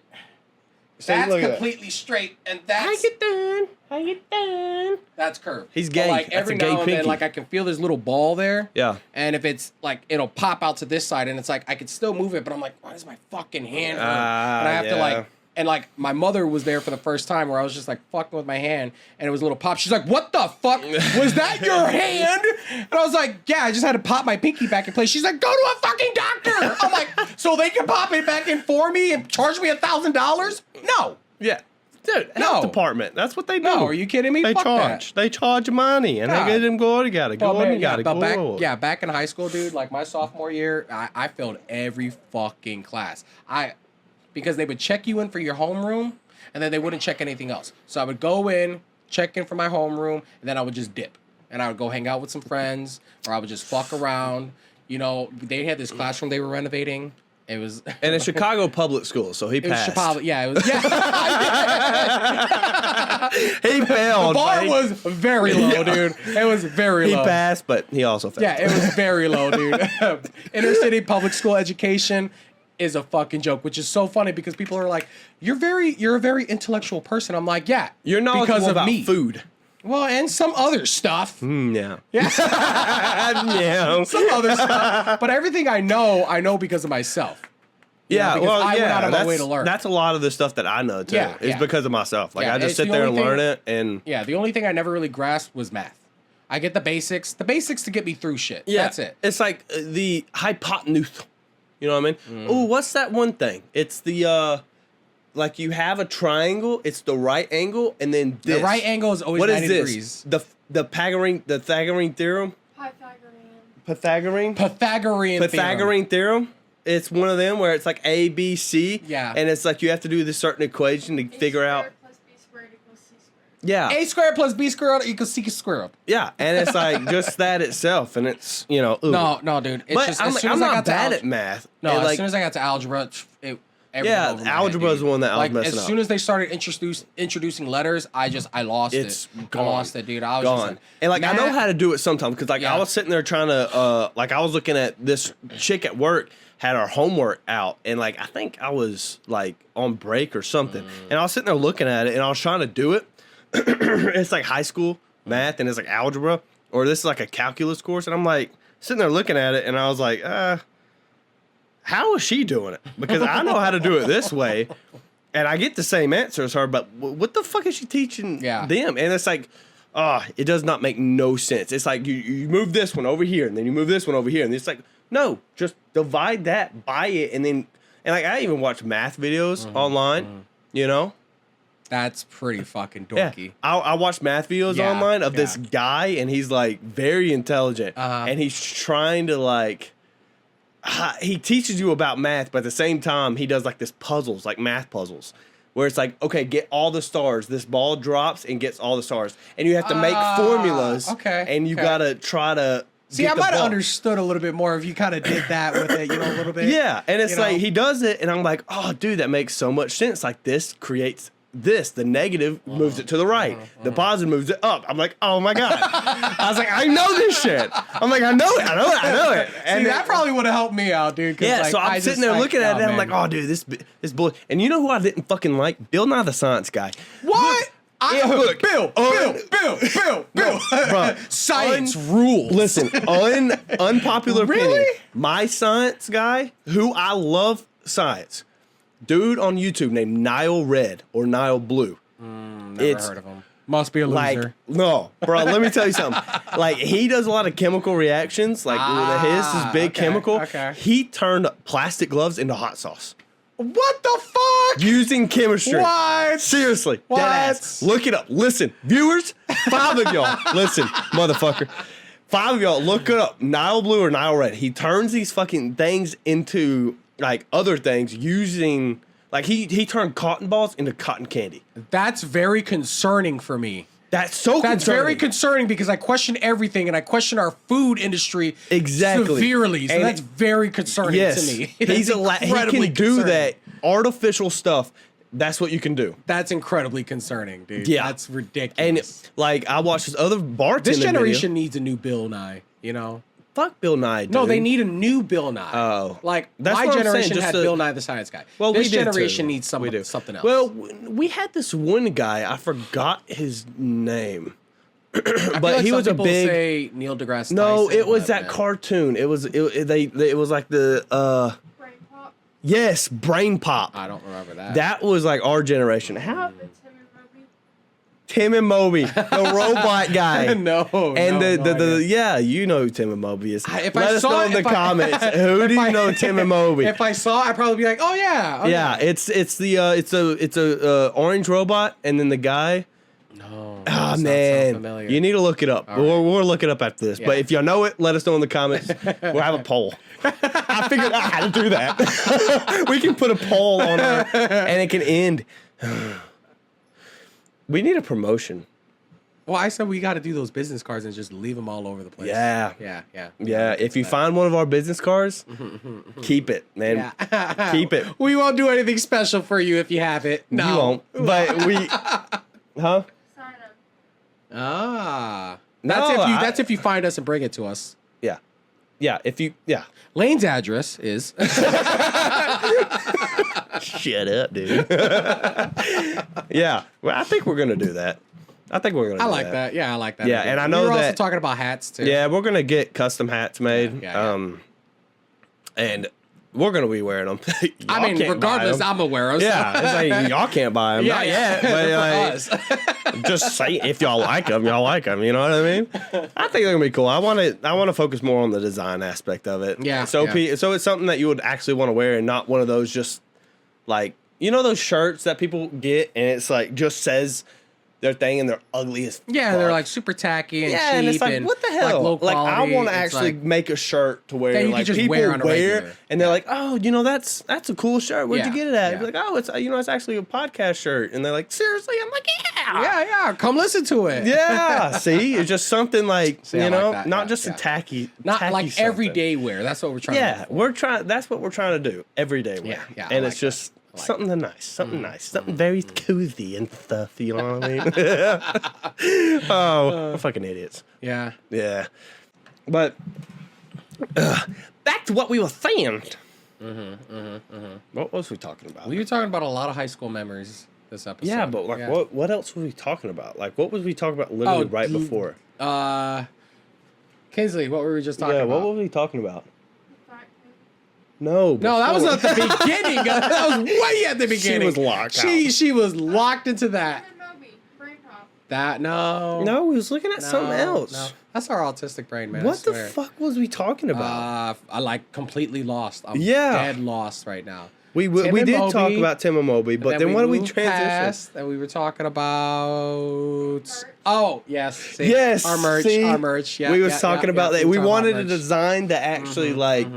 [SPEAKER 2] See,
[SPEAKER 1] that's
[SPEAKER 2] look at that.
[SPEAKER 1] completely straight, and that's
[SPEAKER 2] doing? How you doing?
[SPEAKER 1] that's curved.
[SPEAKER 2] He's
[SPEAKER 1] But,
[SPEAKER 2] gay.
[SPEAKER 1] like
[SPEAKER 2] That's
[SPEAKER 1] every
[SPEAKER 2] a gay
[SPEAKER 1] now and then,
[SPEAKER 2] pinky.
[SPEAKER 1] like I can feel this little ball there.
[SPEAKER 2] Yeah.
[SPEAKER 1] And if it's like it'll pop out to this side, and it's like I can still move it, but I'm like, why does my fucking hand hurt? And I have to
[SPEAKER 2] yeah.
[SPEAKER 1] like. And like my mother was there for the first time where I was just like fucking with my hand and it was a little pop. She's like, what the fuck? Was that your hand? And I was like, yeah, I just had to pop my pinky back in place. She's like, go to a fucking doctor. I'm like, so they can pop it back in for me and charge me $1,000? No.
[SPEAKER 2] Yeah. Dude,
[SPEAKER 1] No.
[SPEAKER 2] health department. That's what they do.
[SPEAKER 1] No, are you kidding me?
[SPEAKER 2] They
[SPEAKER 1] Fuck
[SPEAKER 2] charge.
[SPEAKER 1] that.
[SPEAKER 2] They charge money, and
[SPEAKER 1] God.
[SPEAKER 2] they get them go. You gotta go.
[SPEAKER 1] Well, man,
[SPEAKER 2] you gotta
[SPEAKER 1] but
[SPEAKER 2] go.
[SPEAKER 1] back in high school, dude, like my sophomore year, I failed every fucking class. Because they would check you in for your homeroom, and then they wouldn't check anything else. So I would go in, check in for my homeroom, and then I would just dip. And I would go hang out with some friends, or I would just fuck around. You know, they had this classroom they were renovating. It was...
[SPEAKER 2] And it's Chicago public school, so he
[SPEAKER 1] It was
[SPEAKER 2] passed.
[SPEAKER 1] Chicago. Yeah, it was... Yeah.
[SPEAKER 2] He failed.
[SPEAKER 1] The bar
[SPEAKER 2] but he-
[SPEAKER 1] was very low, dude. It was very
[SPEAKER 2] He
[SPEAKER 1] low.
[SPEAKER 2] passed, but he also failed.
[SPEAKER 1] Yeah, it was very low, dude. Inner city public school education is a fucking joke, which is so funny because people are like, you're a very intellectual person. I'm like, yeah.
[SPEAKER 2] You're knowledgeable
[SPEAKER 1] because of
[SPEAKER 2] about
[SPEAKER 1] me.
[SPEAKER 2] food.
[SPEAKER 1] Well, and some other stuff.
[SPEAKER 2] Yeah.
[SPEAKER 1] Yeah.
[SPEAKER 2] Yeah.
[SPEAKER 1] Some other stuff. But everything I know because of myself. You know,
[SPEAKER 2] Yeah,
[SPEAKER 1] because
[SPEAKER 2] well,
[SPEAKER 1] I went
[SPEAKER 2] yeah,
[SPEAKER 1] out of my
[SPEAKER 2] that's,
[SPEAKER 1] way to learn.
[SPEAKER 2] that's a lot of the stuff that I know too.
[SPEAKER 1] Yeah,
[SPEAKER 2] is
[SPEAKER 1] yeah.
[SPEAKER 2] because of myself. Like
[SPEAKER 1] Yeah,
[SPEAKER 2] I just
[SPEAKER 1] it's
[SPEAKER 2] sit
[SPEAKER 1] the
[SPEAKER 2] there and
[SPEAKER 1] only thing-
[SPEAKER 2] learn it, and
[SPEAKER 1] Yeah, the only thing I never really grasped was math. I get the basics to get me through shit.
[SPEAKER 2] yeah,
[SPEAKER 1] That's it.
[SPEAKER 2] It's like the hypotenuse. You know what I mean?
[SPEAKER 1] Mm.
[SPEAKER 2] Oh, what's that one thing? It's the like you have a triangle. It's the right angle, and then this.
[SPEAKER 1] The right angle is always
[SPEAKER 2] What
[SPEAKER 1] 90
[SPEAKER 2] is this?
[SPEAKER 1] degrees.
[SPEAKER 2] The Pythagorean theorem. Pythagorean
[SPEAKER 3] Pythagorean.
[SPEAKER 2] theorem. It's one of them where it's like A, B, C.
[SPEAKER 1] Yeah.
[SPEAKER 2] And it's like you have to do this certain equation to figure out.
[SPEAKER 3] Plus B squared equals C squared.
[SPEAKER 2] Yeah.
[SPEAKER 1] A squared plus B squared equals C squared.
[SPEAKER 2] Yeah. And it's like just that itself. And it's, you know, ooh.
[SPEAKER 1] No, dude. It's
[SPEAKER 2] But
[SPEAKER 1] just,
[SPEAKER 2] I'm,
[SPEAKER 1] as
[SPEAKER 2] like,
[SPEAKER 1] soon
[SPEAKER 2] I'm
[SPEAKER 1] as I
[SPEAKER 2] not
[SPEAKER 1] got to
[SPEAKER 2] bad
[SPEAKER 1] algebra,
[SPEAKER 2] at math.
[SPEAKER 1] No,
[SPEAKER 2] And,
[SPEAKER 1] as
[SPEAKER 2] like,
[SPEAKER 1] soon as I got to algebra, everything
[SPEAKER 2] yeah,
[SPEAKER 1] over my
[SPEAKER 2] algebra
[SPEAKER 1] head,
[SPEAKER 2] is the one that I was
[SPEAKER 1] like,
[SPEAKER 2] messing
[SPEAKER 1] as
[SPEAKER 2] up.
[SPEAKER 1] soon as they started introducing letters, I lost
[SPEAKER 2] It's
[SPEAKER 1] it.
[SPEAKER 2] gone.
[SPEAKER 1] I lost it, dude. I was just
[SPEAKER 2] gone.
[SPEAKER 1] like,
[SPEAKER 2] And like I know
[SPEAKER 1] math-
[SPEAKER 2] how to do it sometimes because like
[SPEAKER 1] Yeah.
[SPEAKER 2] I was sitting there trying to like I was looking at this chick at work had our homework out and like I think I was like on break or something and I was sitting there looking at it and I was trying to do it. It's like high school math and it's like algebra or this is like a calculus course and I'm like sitting there looking at it and I was like how is she doing it? Because I know how to do it this way. And I get the same answer as her, but what the fuck is she teaching
[SPEAKER 1] Yeah.
[SPEAKER 2] them? And it's like, it does not make no sense. It's like you move this one over here, and then you move this one over here, and it's like, no, just divide that, buy it, and like I even watch math videos online, you know?
[SPEAKER 1] That's pretty fucking dorky.
[SPEAKER 2] Yeah. I watch math videos online of this guy, and he's like very intelligent, and he's trying to like, he teaches you about math, but at the same time, he does like this puzzles, like math puzzles, where it's like, okay, get all the stars. This ball drops and gets all the stars, and you have to make formulas. And you gotta try to.
[SPEAKER 1] See, I might have understood a little bit more if you kind of did that with it, a little bit.
[SPEAKER 2] Yeah, and it's like he does it, and I'm like, oh, dude, that makes so much sense. Like this creates. The negative moves it to the right. The positive moves it up. I'm like, oh my God. I was like, I know this shit. I'm like, I know it.
[SPEAKER 1] And that probably would have helped me out, dude.
[SPEAKER 2] Yeah, like, so I'm sitting there looking at it, and I'm like, oh, dude, this bull. And you know who I didn't fucking like? Bill Nye the Science Guy.
[SPEAKER 1] What?
[SPEAKER 2] Look,
[SPEAKER 1] Bill.
[SPEAKER 2] Bro,
[SPEAKER 1] science rules.
[SPEAKER 2] Listen, unpopular opinion. My science guy, who I love science, dude on YouTube named Nile Red or Nile Blue.
[SPEAKER 1] Never heard of him. Must be a loser.
[SPEAKER 2] Like, no, bro, let me tell you something. Like, he does a lot of chemical reactions. Like, his is big chemical.
[SPEAKER 1] Okay.
[SPEAKER 2] He turned plastic gloves into hot sauce.
[SPEAKER 1] What the fuck?
[SPEAKER 2] Using chemistry.
[SPEAKER 1] What?
[SPEAKER 2] Seriously.
[SPEAKER 1] What?
[SPEAKER 2] Deadass. Look it up. Listen, viewers, 5 of y'all. Listen, motherfucker. 5 of y'all, look it up. Nile Blue or Nile Red. He turns these fucking things into like other things using like he turned cotton balls into cotton candy.
[SPEAKER 1] That's very concerning for me.
[SPEAKER 2] That's
[SPEAKER 1] very concerning because I question everything and I question our food industry severely. So
[SPEAKER 2] and
[SPEAKER 1] that's very concerning to me.
[SPEAKER 2] He can do that artificial stuff. That's what you can do.
[SPEAKER 1] That's incredibly concerning, dude.
[SPEAKER 2] Yeah.
[SPEAKER 1] That's ridiculous.
[SPEAKER 2] And like I watched this other bartender
[SPEAKER 1] This generation needs a new Bill Nye,
[SPEAKER 2] Fuck Bill Nye, dude.
[SPEAKER 1] No, they need a new Bill Nye.
[SPEAKER 2] Oh.
[SPEAKER 1] Like,
[SPEAKER 2] That's
[SPEAKER 1] my
[SPEAKER 2] what I'm
[SPEAKER 1] generation
[SPEAKER 2] saying,
[SPEAKER 1] had Bill Nye the Science Guy.
[SPEAKER 2] Well,
[SPEAKER 1] this
[SPEAKER 2] we did
[SPEAKER 1] generation
[SPEAKER 2] too.
[SPEAKER 1] needs something else.
[SPEAKER 2] Well, we had this one guy, I forgot his name.
[SPEAKER 1] I feel
[SPEAKER 2] But
[SPEAKER 1] like
[SPEAKER 2] he
[SPEAKER 1] some
[SPEAKER 2] was a
[SPEAKER 1] people
[SPEAKER 2] big
[SPEAKER 1] say Neil deGrasse
[SPEAKER 2] No,
[SPEAKER 1] Tyson,
[SPEAKER 2] it was
[SPEAKER 1] but,
[SPEAKER 2] that
[SPEAKER 1] man.
[SPEAKER 2] cartoon. It was like the
[SPEAKER 3] Brain pop.
[SPEAKER 2] yes, Brain Pop.
[SPEAKER 1] I don't remember that.
[SPEAKER 2] That was like our generation. How
[SPEAKER 3] Tim and Moby.
[SPEAKER 2] Tim and Moby, the robot guy.
[SPEAKER 1] no.
[SPEAKER 2] And
[SPEAKER 1] no, no idea.
[SPEAKER 2] yeah, you know who Tim and Moby is.
[SPEAKER 1] If
[SPEAKER 2] Let
[SPEAKER 1] I
[SPEAKER 2] us
[SPEAKER 1] saw
[SPEAKER 2] know
[SPEAKER 1] it-
[SPEAKER 2] in the
[SPEAKER 1] if I-
[SPEAKER 2] comments. Who do you know Tim and Moby?
[SPEAKER 1] If I saw, I'd probably be like, "Oh yeah,
[SPEAKER 2] Yeah, it's a orange robot, and then the guy.
[SPEAKER 1] No.
[SPEAKER 2] Oh
[SPEAKER 1] that sounds so
[SPEAKER 2] man,
[SPEAKER 1] familiar.
[SPEAKER 2] you need to look it up.
[SPEAKER 1] All
[SPEAKER 2] We'll look it up after this.
[SPEAKER 1] Yeah.
[SPEAKER 2] But if y'all know it, let us know in the comments. We'll have a poll. I figured out how to do that. We can put a poll on our, and it can end. We need a promotion.
[SPEAKER 1] Well, I said we got to do those business cards and just leave them all over the place.
[SPEAKER 2] Yeah.
[SPEAKER 1] Yeah.
[SPEAKER 2] If you find one of our business cards, keep it, man.
[SPEAKER 1] Yeah.
[SPEAKER 2] Keep it.
[SPEAKER 1] We won't do anything special for you if you have it. No.
[SPEAKER 2] You won't. But we, huh?
[SPEAKER 3] Sign up.
[SPEAKER 1] Ah.
[SPEAKER 2] No,
[SPEAKER 1] That's if you find us and bring it to us.
[SPEAKER 2] Yeah. Yeah. If you, yeah.
[SPEAKER 1] Lane's address is.
[SPEAKER 2] Shut up, dude. Yeah. Well, I think we're gonna do that. I
[SPEAKER 1] like that. Yeah, I like that.
[SPEAKER 2] Yeah, and I know
[SPEAKER 1] we were also
[SPEAKER 2] that-
[SPEAKER 1] talking about hats too.
[SPEAKER 2] Yeah, we're gonna get custom hats made.
[SPEAKER 1] Yeah.
[SPEAKER 2] And we're gonna be wearing them.
[SPEAKER 1] I mean, regardless, I'm aware of.
[SPEAKER 2] yeah, it's like y'all can't buy them. Not yet, but like, just say if y'all like them, y'all like them. You know what I mean? I think they're gonna be cool. I want to focus more on the design aspect of it.
[SPEAKER 1] Yeah,
[SPEAKER 2] So
[SPEAKER 1] yeah.
[SPEAKER 2] so it's something that you would actually want to wear, and not one of those just like those shirts that people get, and it's like just says their thing, and they're ugly as
[SPEAKER 1] Yeah,
[SPEAKER 2] fuck.
[SPEAKER 1] they're like super tacky and cheap.
[SPEAKER 2] And it's like, what the hell?
[SPEAKER 1] Like, low
[SPEAKER 2] Like, I
[SPEAKER 1] quality.
[SPEAKER 2] want to
[SPEAKER 1] It's
[SPEAKER 2] actually
[SPEAKER 1] like-
[SPEAKER 2] make a shirt to where
[SPEAKER 1] that you
[SPEAKER 2] like
[SPEAKER 1] could just
[SPEAKER 2] people
[SPEAKER 1] wear on a regular.
[SPEAKER 2] and they're like, oh, that's a cool shirt. Where'd
[SPEAKER 1] Yeah,
[SPEAKER 2] you get it at?
[SPEAKER 1] yeah.
[SPEAKER 2] Be like, oh, it's it's actually a podcast shirt. And they're like, seriously? I'm like, yeah.
[SPEAKER 1] Yeah, come listen to it.
[SPEAKER 2] Yeah. See, it's just something like
[SPEAKER 1] See, I like that.
[SPEAKER 2] not
[SPEAKER 1] Yeah,
[SPEAKER 2] just
[SPEAKER 1] yeah.
[SPEAKER 2] a tacky,
[SPEAKER 1] Not
[SPEAKER 2] tacky
[SPEAKER 1] like
[SPEAKER 2] something.
[SPEAKER 1] everyday wear. That's what we're trying to
[SPEAKER 2] Yeah, That's what we're trying to do. Everyday wear.
[SPEAKER 1] Yeah,
[SPEAKER 2] And
[SPEAKER 1] I
[SPEAKER 2] it's
[SPEAKER 1] like
[SPEAKER 2] just
[SPEAKER 1] I like
[SPEAKER 2] something nice, something very cozy and stuff. You know what I mean? Oh, we're fucking idiots.
[SPEAKER 1] Yeah.
[SPEAKER 2] Yeah. But back to what we were saying. What was we talking about?
[SPEAKER 1] We were talking about a lot of high school memories this episode.
[SPEAKER 2] yeah, but like
[SPEAKER 1] Yeah.
[SPEAKER 2] what else were we talking about? Like what was we talking about literally right before?
[SPEAKER 1] Kingsley, what were we just talking
[SPEAKER 2] Yeah,
[SPEAKER 1] about?
[SPEAKER 2] what were we talking about?
[SPEAKER 3] Fact.
[SPEAKER 2] No,
[SPEAKER 1] No, that was
[SPEAKER 2] before.
[SPEAKER 1] at the beginning. That was way at the beginning.
[SPEAKER 2] was locked
[SPEAKER 1] She was locked into that.
[SPEAKER 3] Tim and Moby. Brain pop.
[SPEAKER 1] That
[SPEAKER 2] No, we was looking at something else.
[SPEAKER 1] No. That's our autistic brain, man.
[SPEAKER 2] What the fuck was we talking about?
[SPEAKER 1] I like completely lost. I'm
[SPEAKER 2] Yeah.
[SPEAKER 1] dead lost right now.
[SPEAKER 2] We
[SPEAKER 1] Tim
[SPEAKER 2] did
[SPEAKER 1] and
[SPEAKER 2] talk
[SPEAKER 1] Moby,
[SPEAKER 2] about Tim and Moby, but then what did we transition?
[SPEAKER 1] And we were talking about. Oh yes, see,
[SPEAKER 2] Yes,
[SPEAKER 1] our merch,
[SPEAKER 2] see?
[SPEAKER 1] our merch. Yeah,
[SPEAKER 2] we was talking about that. We
[SPEAKER 1] were talking
[SPEAKER 2] wanted
[SPEAKER 1] about
[SPEAKER 2] a
[SPEAKER 1] merch.
[SPEAKER 2] design that actually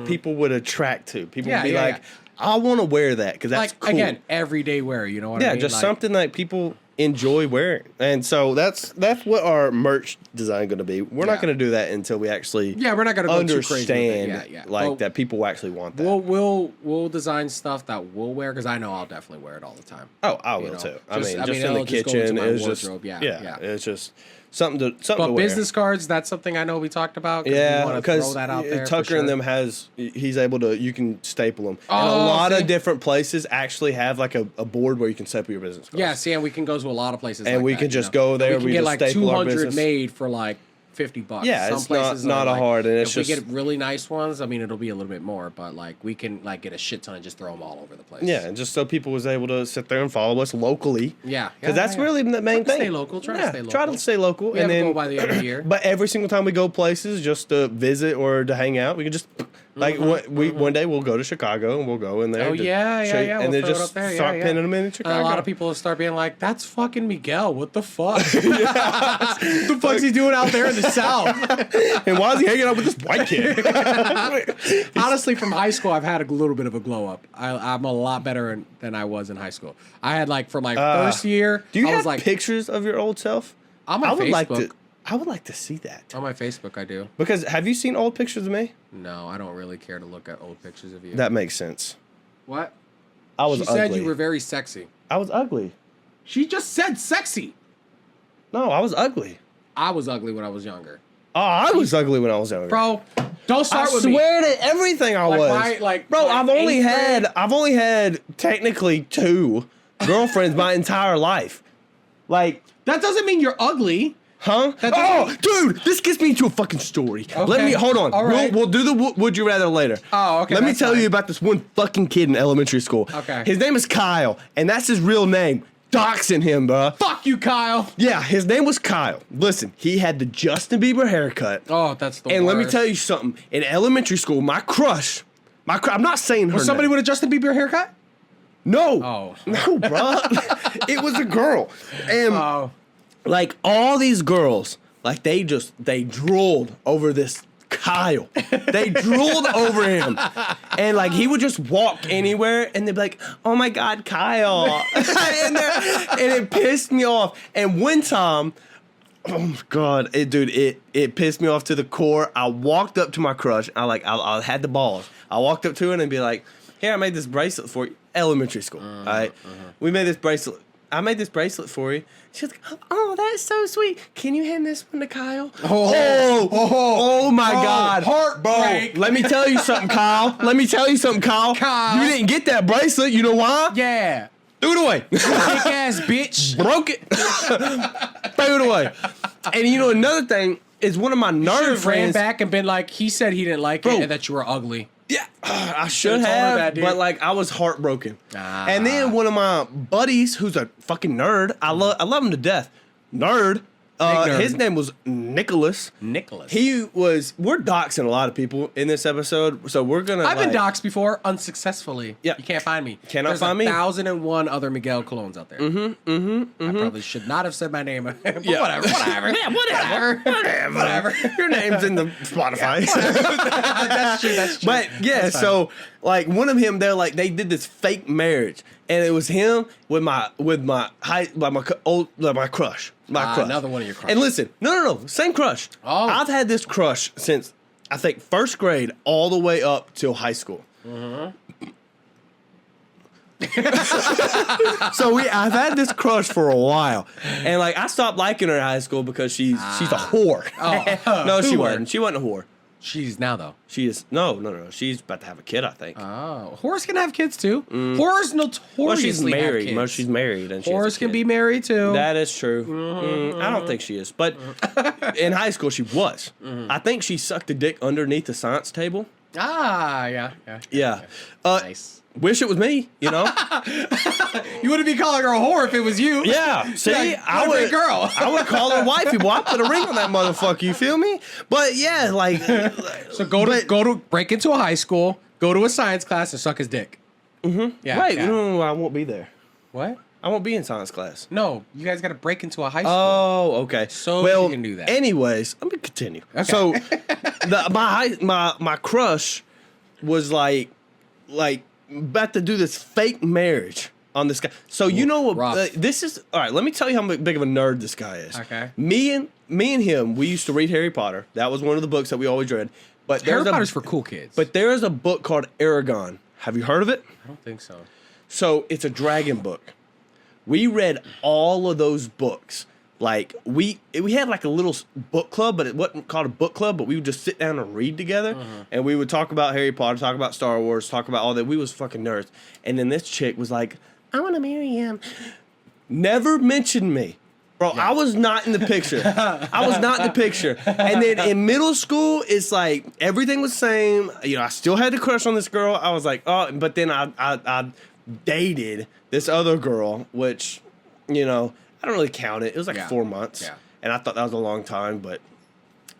[SPEAKER 2] people would attract to. People would be
[SPEAKER 1] Yeah,
[SPEAKER 2] like,
[SPEAKER 1] yeah.
[SPEAKER 2] I want to wear that because that's
[SPEAKER 1] like
[SPEAKER 2] cool.
[SPEAKER 1] again, everyday wear. You know what I
[SPEAKER 2] Yeah,
[SPEAKER 1] mean?
[SPEAKER 2] just
[SPEAKER 1] Like,
[SPEAKER 2] something that people enjoy wearing. And so that's what our merch design going to be. We're not going to do that until we actually
[SPEAKER 1] we're not gonna go too crazy with it.
[SPEAKER 2] understand like that people actually want that.
[SPEAKER 1] We'll design stuff that we'll wear because I know I'll definitely wear it all the time.
[SPEAKER 2] Oh, I will
[SPEAKER 1] know,
[SPEAKER 2] too.
[SPEAKER 1] just-
[SPEAKER 2] in
[SPEAKER 1] I mean,
[SPEAKER 2] the
[SPEAKER 1] it'll just go into
[SPEAKER 2] kitchen,
[SPEAKER 1] my
[SPEAKER 2] it's just
[SPEAKER 1] wardrobe. Yeah,
[SPEAKER 2] it's just something to
[SPEAKER 1] But
[SPEAKER 2] wear.
[SPEAKER 1] business cards, that's something I know we talked about.
[SPEAKER 2] Yeah,
[SPEAKER 1] we
[SPEAKER 2] because
[SPEAKER 1] throw that out there.
[SPEAKER 2] Tucker
[SPEAKER 1] for sure.
[SPEAKER 2] and them he's able to, you can staple them. And a
[SPEAKER 1] Oh,
[SPEAKER 2] lot
[SPEAKER 1] see?
[SPEAKER 2] of different places actually have like a board where you can staple your business cards.
[SPEAKER 1] Yeah, see, and we can go to a lot of places.
[SPEAKER 2] And
[SPEAKER 1] like
[SPEAKER 2] we
[SPEAKER 1] that,
[SPEAKER 2] can
[SPEAKER 1] you
[SPEAKER 2] just
[SPEAKER 1] know?
[SPEAKER 2] go there,
[SPEAKER 1] We can
[SPEAKER 2] we
[SPEAKER 1] get
[SPEAKER 2] just
[SPEAKER 1] like
[SPEAKER 2] staple our
[SPEAKER 1] 200
[SPEAKER 2] business.
[SPEAKER 1] made for like $50.
[SPEAKER 2] Yeah,
[SPEAKER 1] Some
[SPEAKER 2] it's
[SPEAKER 1] places
[SPEAKER 2] not
[SPEAKER 1] are,
[SPEAKER 2] a
[SPEAKER 1] like,
[SPEAKER 2] hard, and it's
[SPEAKER 1] if we
[SPEAKER 2] just-
[SPEAKER 1] get really nice ones, I mean, it'll be a little bit more, but like we can like get a shit ton and just throw them all over the place.
[SPEAKER 2] Yeah, and just so people was able to sit there and follow us locally.
[SPEAKER 1] Yeah,
[SPEAKER 2] Because that's really the main
[SPEAKER 1] Try to
[SPEAKER 2] thing.
[SPEAKER 1] stay local, try to stay
[SPEAKER 2] Try to
[SPEAKER 1] local.
[SPEAKER 2] stay local.
[SPEAKER 1] We
[SPEAKER 2] and
[SPEAKER 1] have a
[SPEAKER 2] then
[SPEAKER 1] goal by the end of the year.
[SPEAKER 2] But every single time we go places just to visit or to hang out, we can just like one day we'll go to Chicago and we'll go in there.
[SPEAKER 1] Oh,
[SPEAKER 2] to
[SPEAKER 1] yeah,
[SPEAKER 2] show you-
[SPEAKER 1] yeah,
[SPEAKER 2] and
[SPEAKER 1] we'll
[SPEAKER 2] then
[SPEAKER 1] throw it
[SPEAKER 2] just
[SPEAKER 1] up there,
[SPEAKER 2] start
[SPEAKER 1] yeah.
[SPEAKER 2] pinning them in
[SPEAKER 1] And
[SPEAKER 2] Chicago.
[SPEAKER 1] a lot of people will start being like, "That's fucking Miguel. What the fuck? What the fuck's he doing out there in the South?"
[SPEAKER 2] And why is he hanging out with this white kid?
[SPEAKER 1] Honestly, from high school, I've had a little bit of a glow up. I'm a lot better than I was in high school. I had like for my first year,
[SPEAKER 2] Do you
[SPEAKER 1] I
[SPEAKER 2] have
[SPEAKER 1] was like
[SPEAKER 2] pictures of your old self?
[SPEAKER 1] on my
[SPEAKER 2] I would
[SPEAKER 1] Facebook.
[SPEAKER 2] like to see that.
[SPEAKER 1] On my Facebook, I do.
[SPEAKER 2] Because have you seen old pictures of me?
[SPEAKER 1] No, I don't really care to look at old pictures of you.
[SPEAKER 2] That makes sense.
[SPEAKER 1] What?
[SPEAKER 2] I was
[SPEAKER 1] She
[SPEAKER 2] ugly.
[SPEAKER 1] said you were very sexy.
[SPEAKER 2] I was ugly.
[SPEAKER 1] She just said sexy.
[SPEAKER 2] No, I was ugly.
[SPEAKER 1] I was ugly when I was younger.
[SPEAKER 2] Oh, I was ugly when I was younger.
[SPEAKER 1] Bro, don't start
[SPEAKER 2] I
[SPEAKER 1] with me.
[SPEAKER 2] swear to everything I
[SPEAKER 1] Like,
[SPEAKER 2] was. Bro,
[SPEAKER 1] like
[SPEAKER 2] I've only
[SPEAKER 1] 8th grade.
[SPEAKER 2] had technically 2 girlfriends my entire life. Like,
[SPEAKER 1] That doesn't mean you're ugly.
[SPEAKER 2] huh?
[SPEAKER 1] That
[SPEAKER 2] Oh,
[SPEAKER 1] doesn't-
[SPEAKER 2] dude, this gets me into a fucking story. Let me hold on.
[SPEAKER 1] All right.
[SPEAKER 2] We'll do the would you rather later.
[SPEAKER 1] Oh, okay,
[SPEAKER 2] Let me
[SPEAKER 1] that's
[SPEAKER 2] tell
[SPEAKER 1] fine.
[SPEAKER 2] you about this one fucking kid in elementary school.
[SPEAKER 1] Okay.
[SPEAKER 2] His name is Kyle, and that's his real name. Doxing him, bruh.
[SPEAKER 1] Fuck you, Kyle.
[SPEAKER 2] Yeah, his name was Kyle. Listen, he had the Justin Bieber haircut.
[SPEAKER 1] Oh, that's the
[SPEAKER 2] And
[SPEAKER 1] worst.
[SPEAKER 2] let me tell you something. In elementary school, my crush, I'm not saying her
[SPEAKER 1] Was somebody
[SPEAKER 2] name.
[SPEAKER 1] with a Justin Bieber haircut?
[SPEAKER 2] No.
[SPEAKER 1] Oh.
[SPEAKER 2] No, bro. It was a girl. And
[SPEAKER 1] Oh.
[SPEAKER 2] like all these girls, like they drooled over this Kyle. They drooled over him. And like he would just walk anywhere and they'd be like, "Oh my God, Kyle." and it pissed me off. And one time, oh my God, it pissed me off to the core. I walked up to my crush. I had the balls. I walked up to her and be like, "Here, I made this bracelet for you." Elementary school. All right. We made this bracelet. I made this bracelet for you. She's like, "Oh, that's so sweet. Can you hand this one to Kyle?" Oh my God.
[SPEAKER 1] Heartbreak.
[SPEAKER 2] Bro, let me tell you something, Kyle.
[SPEAKER 1] Kyle.
[SPEAKER 2] You didn't get that bracelet. You know why?
[SPEAKER 1] Yeah.
[SPEAKER 2] Threw it away.
[SPEAKER 1] Dick ass bitch.
[SPEAKER 2] Broke it. Threw it away. And you know another thing is one of my
[SPEAKER 1] Should
[SPEAKER 2] nerd
[SPEAKER 1] have ran
[SPEAKER 2] friends.
[SPEAKER 1] back and been like, he said he didn't like
[SPEAKER 2] Bro.
[SPEAKER 1] it and that you were ugly.
[SPEAKER 2] Yeah, I should
[SPEAKER 1] Should've told her
[SPEAKER 2] have,
[SPEAKER 1] that, dude.
[SPEAKER 2] but like I was heartbroken.
[SPEAKER 1] Ah.
[SPEAKER 2] And then one of my buddies, who's a fucking nerd, I love him to death. Nerd.
[SPEAKER 1] nerd.
[SPEAKER 2] His name was Nicholas.
[SPEAKER 1] Nicholas.
[SPEAKER 2] We're doxing a lot of people in this episode, so we're gonna.
[SPEAKER 1] I've been doxxed before unsuccessfully.
[SPEAKER 2] Yeah.
[SPEAKER 1] You can't find me.
[SPEAKER 2] Cannot
[SPEAKER 1] There's
[SPEAKER 2] find me.
[SPEAKER 1] 1,001 other Miguel Colognes out there. I probably should not have said my name. But whatever.
[SPEAKER 2] Yeah,
[SPEAKER 1] Whatever.
[SPEAKER 2] Your name's in the Spotify.
[SPEAKER 1] That's true. That's true.
[SPEAKER 2] But yeah,
[SPEAKER 1] That's fine.
[SPEAKER 2] so like one of him, they did this fake marriage, and it was him with my crush. My crush.
[SPEAKER 1] Another one of your crushes.
[SPEAKER 2] And listen, no, same crush.
[SPEAKER 1] Oh.
[SPEAKER 2] I've had this crush since I think first grade all the way up till high school. So I've had this crush for a while, and like I stopped liking her in high school because she's a whore. No, she
[SPEAKER 1] Whore.
[SPEAKER 2] wasn't. She wasn't a whore.
[SPEAKER 1] She's now though.
[SPEAKER 2] She is no. She's about to have a kid, I think.
[SPEAKER 1] Oh, whores can have kids too. Whores notoriously
[SPEAKER 2] Well, she's
[SPEAKER 1] have
[SPEAKER 2] married.
[SPEAKER 1] kids.
[SPEAKER 2] Well, she's married, and she has a
[SPEAKER 1] Whores can
[SPEAKER 2] kid.
[SPEAKER 1] be married too.
[SPEAKER 2] That is true. I don't think she is, but in high school she was. I think she sucked a dick underneath the science table. Yeah.
[SPEAKER 1] Nice.
[SPEAKER 2] Wish it was me, you know?
[SPEAKER 1] You wouldn't be calling her a whore if it was you.
[SPEAKER 2] Yeah. See,
[SPEAKER 1] I would, girl.
[SPEAKER 2] I would call her wifey. Well, I put a ring on that motherfucker. You feel me? But yeah, like.
[SPEAKER 1] So go to break into a high school, go to a science class, and suck his dick.
[SPEAKER 2] Mm-hmm.
[SPEAKER 1] Yeah.
[SPEAKER 2] Right.
[SPEAKER 1] Yeah.
[SPEAKER 2] No, I won't be there.
[SPEAKER 1] What?
[SPEAKER 2] I won't be in science class.
[SPEAKER 1] No, you guys got to break into a high school.
[SPEAKER 2] Oh, okay.
[SPEAKER 1] So you can do that.
[SPEAKER 2] Anyways, let me continue.
[SPEAKER 1] Okay.
[SPEAKER 2] So, my crush was like about to do this fake marriage on this guy. So you know what? This is all right. Let me tell you how big of a nerd this guy is.
[SPEAKER 1] Okay.
[SPEAKER 2] Me and him, we used to read Harry Potter. That was one of the books that we always read. But
[SPEAKER 1] Harry Potter's for cool kids.
[SPEAKER 2] But there is a book called Aragon. Have you heard of it?
[SPEAKER 1] I don't think so.
[SPEAKER 2] So it's a dragon book. We read all of those books. Like we had like a little book club, but it wasn't called a book club. But we would just sit down and read together, and we would talk about Harry Potter, talk about Star Wars, talk about all that. We was fucking nerds. And then this chick was like, "I want to marry him." Never mentioned me, bro. Yeah. I was not in the picture. I was not in the picture. And then in middle school, it's like everything was the same. You know, I still had a crush on this girl. I was like, oh, but then I dated this other girl, which, you know, I don't really count it. It was like 4 months.
[SPEAKER 1] Yeah.
[SPEAKER 2] And I thought that was a long time, but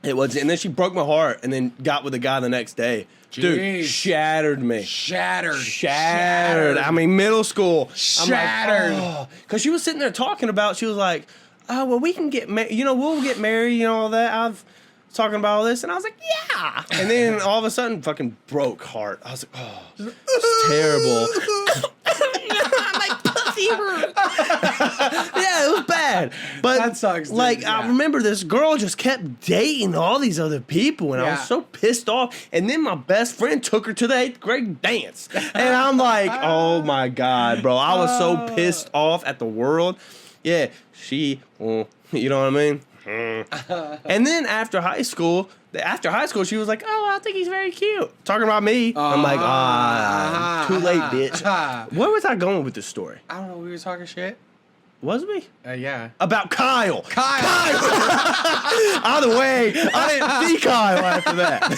[SPEAKER 2] it wasn't. And then she broke my heart and then got with a guy the next day.
[SPEAKER 1] Jeez.
[SPEAKER 2] Dude, shattered me.
[SPEAKER 1] Shattered.
[SPEAKER 2] I mean, middle school.
[SPEAKER 1] Shattered.
[SPEAKER 2] Because she was sitting there talking about, she was like, oh, well, we can get married. You know, we'll get married, you know, all that. I've talking about all this. And I was like, yeah. And then all of a sudden, fucking broke heart. I was like, oh, it's terrible. My pussy hurt. Yeah, it was bad. But
[SPEAKER 1] that sucks. Dude.
[SPEAKER 2] Like,
[SPEAKER 1] yeah.
[SPEAKER 2] I remember this girl just kept dating all these other people, and I was so pissed off. And then my best friend took her to the 8th grade dance, and I'm like, oh my god, bro! I was so pissed off at the world. Yeah, you know what I mean. And then after high school, she was like, "Oh, I think he's very cute." Talking about me. I'm like, too late, bitch. Where was I going with this story?
[SPEAKER 1] I don't know. We were talking shit.
[SPEAKER 2] Was we?
[SPEAKER 1] Yeah.
[SPEAKER 2] About Kyle. Either way, I didn't see Kyle after that.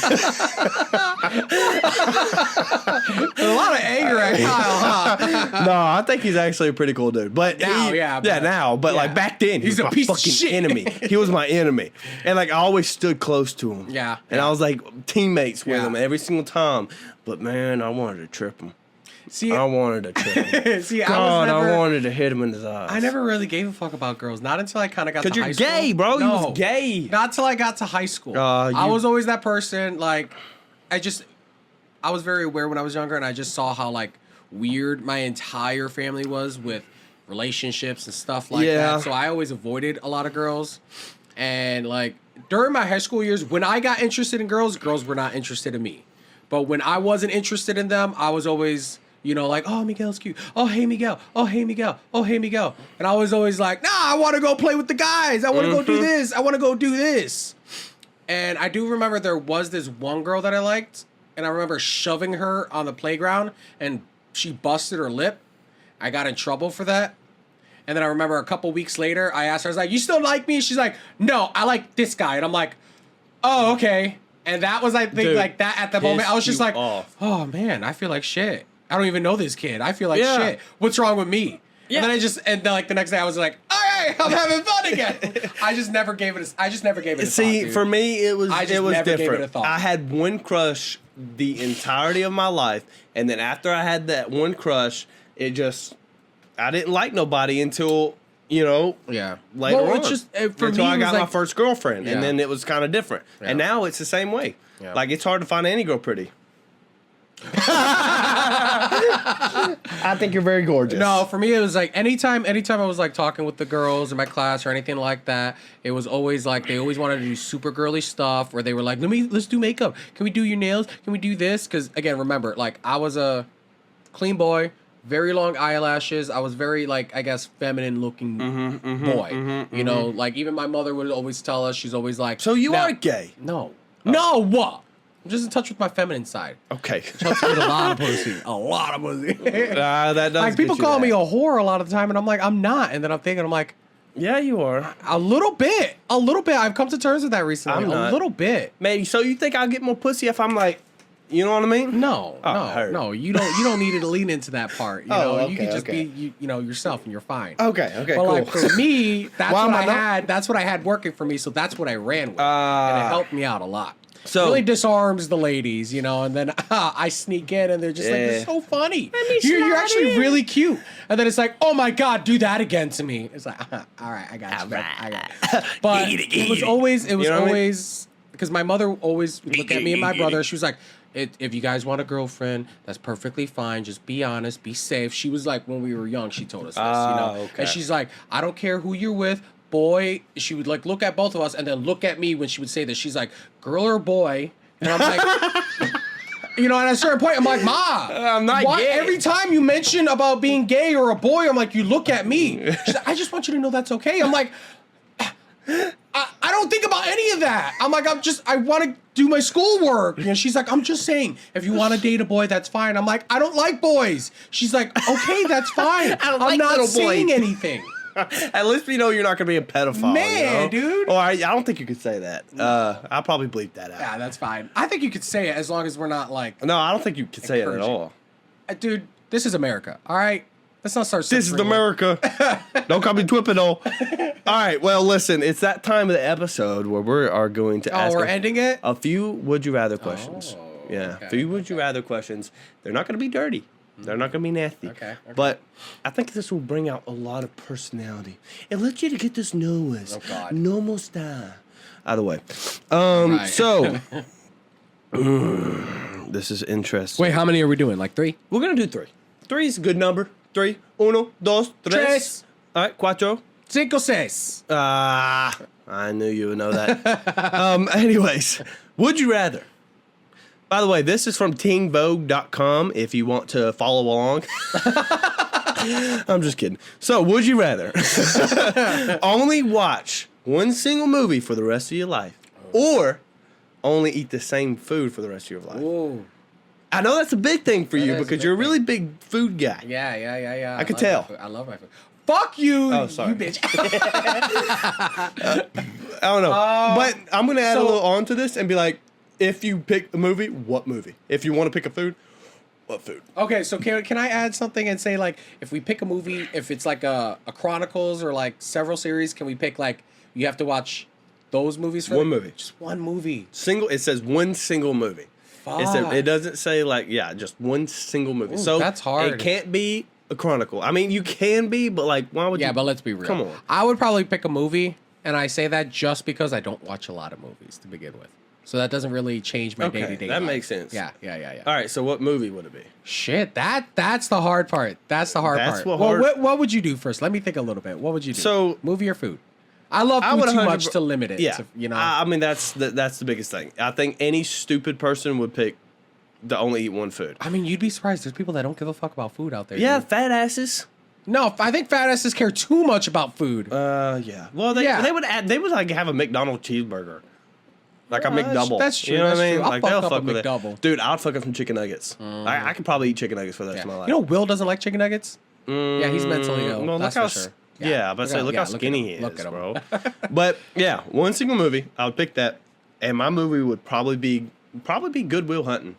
[SPEAKER 1] There's a lot of anger at Kyle, huh?
[SPEAKER 2] No, I think he's actually a pretty cool dude. But
[SPEAKER 1] now,
[SPEAKER 2] but like back then,
[SPEAKER 1] he's
[SPEAKER 2] he was
[SPEAKER 1] a
[SPEAKER 2] my
[SPEAKER 1] piece of
[SPEAKER 2] fucking
[SPEAKER 1] shit.
[SPEAKER 2] enemy. He was my enemy, and like I always stood close to him.
[SPEAKER 1] Yeah.
[SPEAKER 2] And I was like teammates with him every single time. But man, I wanted to trip him. I wanted to trip him. I wanted to hit him in his eyes.
[SPEAKER 1] I never really gave a fuck about girls. Not until I kind of got to high school.
[SPEAKER 2] Because you're gay, bro.
[SPEAKER 1] No,
[SPEAKER 2] you was gay.
[SPEAKER 1] Not until I got to high school. I was always that person. Like, I was very aware when I was younger, and I just saw how, like, weird my entire family was with relationships and stuff like that. So I always avoided a lot of girls. And, like, during my high school years, when I got interested in girls were not interested in me. But when I wasn't interested in them, I was always... You know, like, oh, Miguel's cute. Oh, hey, Miguel. Oh, hey, Miguel. Oh, hey, Miguel. And I was always like, nah, I want to go play with the guys. I want to go do this. I want to go do this. And I do remember there was this one girl that I liked. And I remember shoving her on the playground. And she busted her lip. I got in trouble for that. And then I remember a couple weeks later, I asked her, I was like, you still like me? She's like, no, I like this guy. And I'm like, oh, okay. And that was, I think,
[SPEAKER 2] Dude,
[SPEAKER 1] like that at the moment. I was just like,
[SPEAKER 2] off.
[SPEAKER 1] oh, man, I feel like shit. I don't even know this kid. I feel like shit. What's wrong with me? Yeah. And then like the next day I was like, all right, I'm having fun again. I just never gave it a
[SPEAKER 2] See,
[SPEAKER 1] thought,
[SPEAKER 2] for me, it was
[SPEAKER 1] never
[SPEAKER 2] different.
[SPEAKER 1] gave it a thought.
[SPEAKER 2] I had one crush the entirety of my life, and then after I had that one crush, I didn't like nobody until, you know, later on.
[SPEAKER 1] It's just, for
[SPEAKER 2] until
[SPEAKER 1] me,
[SPEAKER 2] I got
[SPEAKER 1] like,
[SPEAKER 2] my first girlfriend, and then it was kind of different. Yeah. And now it's the same way. Yeah. Like, it's hard to find any girl pretty. I think you're very gorgeous.
[SPEAKER 1] No, for me it was like anytime I was like talking with the girls in my class or anything like that, it was always like they always wanted to do super girly stuff, or they were like, let's do makeup. Can we do your nails? Can we do this? Because again, remember, like I was a clean boy, very long eyelashes. I was very like, I guess, feminine looking boy. You know, like even my mother would always tell us, she's always like,
[SPEAKER 2] so you are gay?
[SPEAKER 1] No. No, what? I'm just in touch with my feminine side.
[SPEAKER 2] Okay.
[SPEAKER 1] Touch with a lot of pussy. A lot of pussy.
[SPEAKER 2] That does
[SPEAKER 1] like people call me a whore a lot of the time, and I'm like, I'm not. And then I'm thinking, I'm like,
[SPEAKER 2] yeah, you are.
[SPEAKER 1] A little bit. I've come to terms with that recently.
[SPEAKER 2] I'm not.
[SPEAKER 1] A little bit.
[SPEAKER 2] Man, so you think I'll get more pussy if I'm like You know what I mean?
[SPEAKER 1] No,
[SPEAKER 2] Oh,
[SPEAKER 1] no,
[SPEAKER 2] heard.
[SPEAKER 1] no. You don't need to lean into that part. You know, you
[SPEAKER 2] okay,
[SPEAKER 1] can just
[SPEAKER 2] okay.
[SPEAKER 1] be yourself and you're fine.
[SPEAKER 2] Okay,
[SPEAKER 1] But
[SPEAKER 2] cool.
[SPEAKER 1] like for me, that's
[SPEAKER 2] Why
[SPEAKER 1] what
[SPEAKER 2] am I
[SPEAKER 1] I
[SPEAKER 2] not-
[SPEAKER 1] had. That's what I had working for me. So that's what I ran with, and it helped me out a lot.
[SPEAKER 2] So-
[SPEAKER 1] really disarms the ladies, and then I sneak in, and they're just like, "This is so funny. You're actually really cute." And then it's like, "Oh my god, do that again to me." It's like, "All right, I got you. I got it." But it was always
[SPEAKER 2] You know what I mean?
[SPEAKER 1] because my mother always would look at me and my brother. She was like, if you guys want a girlfriend, that's perfectly fine. Just be honest, be safe. She was like, when we were young, she told us this,
[SPEAKER 2] Okay.
[SPEAKER 1] And she's like, I don't care who you're with, boy. She would like look at both of us and then look at me when she would say this. She's like, girl or boy? And I'm like, and at a certain point, I'm like, Ma,
[SPEAKER 2] I'm not
[SPEAKER 1] why
[SPEAKER 2] gay.
[SPEAKER 1] every time you mention about being gay or a boy, I'm like, you look at me. She's like, I just want you to know that's okay. I'm like, I don't think about any of that. I'm like, I want to do my schoolwork. She's like, I'm just saying, if you want to date a boy, that's fine. I'm like, I don't like boys. She's like, okay, that's fine. I'm not saying anything.
[SPEAKER 2] At least we know you're not going to be a pedophile.
[SPEAKER 1] Man, dude.
[SPEAKER 2] Or I don't think you could say that. I'll probably bleep that out.
[SPEAKER 1] Yeah, that's fine. I think you could say it as long as we're not like,
[SPEAKER 2] No, I don't think you could say it at
[SPEAKER 1] Encouraging.
[SPEAKER 2] all.
[SPEAKER 1] Dude, this is America. All right. Let's not start.
[SPEAKER 2] This is
[SPEAKER 1] censoring it.
[SPEAKER 2] America. Don't call me Twipido. All right, well, listen, it's that time of the episode where we are going to ask
[SPEAKER 1] we're ending it?
[SPEAKER 2] a few would you rather questions. Yeah,
[SPEAKER 1] okay,
[SPEAKER 2] a few would you rather questions. They're not going to be dirty. They're not going to be nasty.
[SPEAKER 1] Okay.
[SPEAKER 2] But I think this will bring out a lot of personality. It lets you to get to know us.
[SPEAKER 1] Oh, God.
[SPEAKER 2] No more style. Out of the way.
[SPEAKER 1] Right.
[SPEAKER 2] So, this is interesting.
[SPEAKER 1] Wait, how many are we doing? Like 3?
[SPEAKER 2] We're going to do 3. 3 is a good number. 3. Uno, dos, tres.
[SPEAKER 1] Tres.
[SPEAKER 2] All right, cuatro.
[SPEAKER 1] 5, 6.
[SPEAKER 2] I knew you would know that. Anyways, would you rather? By the way, this is from teenvogue.com if you want to follow along. I'm just kidding. So, would you rather only watch one single movie for the rest of your life or only eat the same food for the rest of your life?
[SPEAKER 1] Whoa.
[SPEAKER 2] I know that's a big thing for you
[SPEAKER 1] is a
[SPEAKER 2] because
[SPEAKER 1] big
[SPEAKER 2] you're a
[SPEAKER 1] thing.
[SPEAKER 2] really big food guy.
[SPEAKER 1] Yeah.
[SPEAKER 2] I could
[SPEAKER 1] love
[SPEAKER 2] tell.
[SPEAKER 1] my food. I love my food. Fuck you,
[SPEAKER 2] Oh, sorry.
[SPEAKER 1] you bitch.
[SPEAKER 2] I don't know. But I'm going to add a little on to this and be like, if you pick a movie, what movie? If you want to pick a food, what food?
[SPEAKER 1] Okay, so can I add something and say, like, if we pick a movie, if it's like a Chronicles or like several series, can we pick like you have to watch those movies for
[SPEAKER 2] One movie.
[SPEAKER 1] Just one movie.
[SPEAKER 2] Single. It says one single movie. It doesn't say like, just one single movie.
[SPEAKER 1] Ooh,
[SPEAKER 2] So
[SPEAKER 1] that's hard.
[SPEAKER 2] It can't be a Chronicle. I mean, you can be, but like, why would you?
[SPEAKER 1] Yeah, but let's be real.
[SPEAKER 2] Come on.
[SPEAKER 1] I would probably pick a movie, and I say that just because I don't watch a lot of movies to begin with. So that doesn't really change my day-to-day
[SPEAKER 2] that
[SPEAKER 1] life.
[SPEAKER 2] makes sense.
[SPEAKER 1] Yeah.
[SPEAKER 2] All right, so what movie would it be?
[SPEAKER 1] Shit, that's the hard part. That's the hard
[SPEAKER 2] That's
[SPEAKER 1] part.
[SPEAKER 2] what hard-
[SPEAKER 1] What would you do first? Let me think a little bit. What would you do?
[SPEAKER 2] So-
[SPEAKER 1] movie or food? I love
[SPEAKER 2] I
[SPEAKER 1] food
[SPEAKER 2] would
[SPEAKER 1] too
[SPEAKER 2] 100%
[SPEAKER 1] much to limit it.
[SPEAKER 2] Yeah,
[SPEAKER 1] to,
[SPEAKER 2] I mean, that's the biggest thing. I think any stupid person would pick to only eat one food.
[SPEAKER 1] I mean, you'd be surprised. There's people that don't give a fuck about food out there.
[SPEAKER 2] Yeah,
[SPEAKER 1] dude.
[SPEAKER 2] fat asses.
[SPEAKER 1] No, I think fat asses care too much about food.
[SPEAKER 2] Yeah. Well, they
[SPEAKER 1] Yeah.
[SPEAKER 2] they would like have a McDonald's cheeseburger. Like a McDouble.
[SPEAKER 1] that's true,
[SPEAKER 2] You know what
[SPEAKER 1] that's
[SPEAKER 2] I mean?
[SPEAKER 1] true. I'll
[SPEAKER 2] Like
[SPEAKER 1] fuck
[SPEAKER 2] they'll
[SPEAKER 1] up
[SPEAKER 2] fuck
[SPEAKER 1] a
[SPEAKER 2] with it.
[SPEAKER 1] McDouble.
[SPEAKER 2] Dude, I'd fuck up some chicken nuggets. I could probably eat chicken nuggets for the rest of my life.
[SPEAKER 1] You know, Will doesn't like chicken nuggets. Yeah, he's mentally ill.
[SPEAKER 2] Well,
[SPEAKER 1] that's
[SPEAKER 2] look how
[SPEAKER 1] for sure.
[SPEAKER 2] yeah, but say look how skinny he is,
[SPEAKER 1] Look at him.
[SPEAKER 2] bro. But yeah, one single movie, I would pick that, and my movie would probably be Good Will Hunting.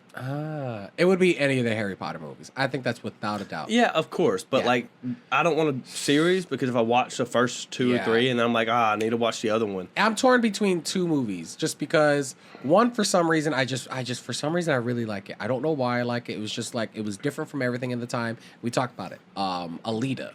[SPEAKER 1] It would be any of the Harry Potter movies. I think that's without a doubt.
[SPEAKER 2] Yeah, of course, but
[SPEAKER 1] Yeah.
[SPEAKER 2] like I don't want a series because if I watch the first 2 or
[SPEAKER 1] Yeah.
[SPEAKER 2] 3, and then I'm like, I need to watch the other one.
[SPEAKER 1] I'm torn between 2 movies just because one, for some reason, I just for some reason I really like it. I don't know why I like it. It was just like it was different from everything in the time. We talked about it. Alita.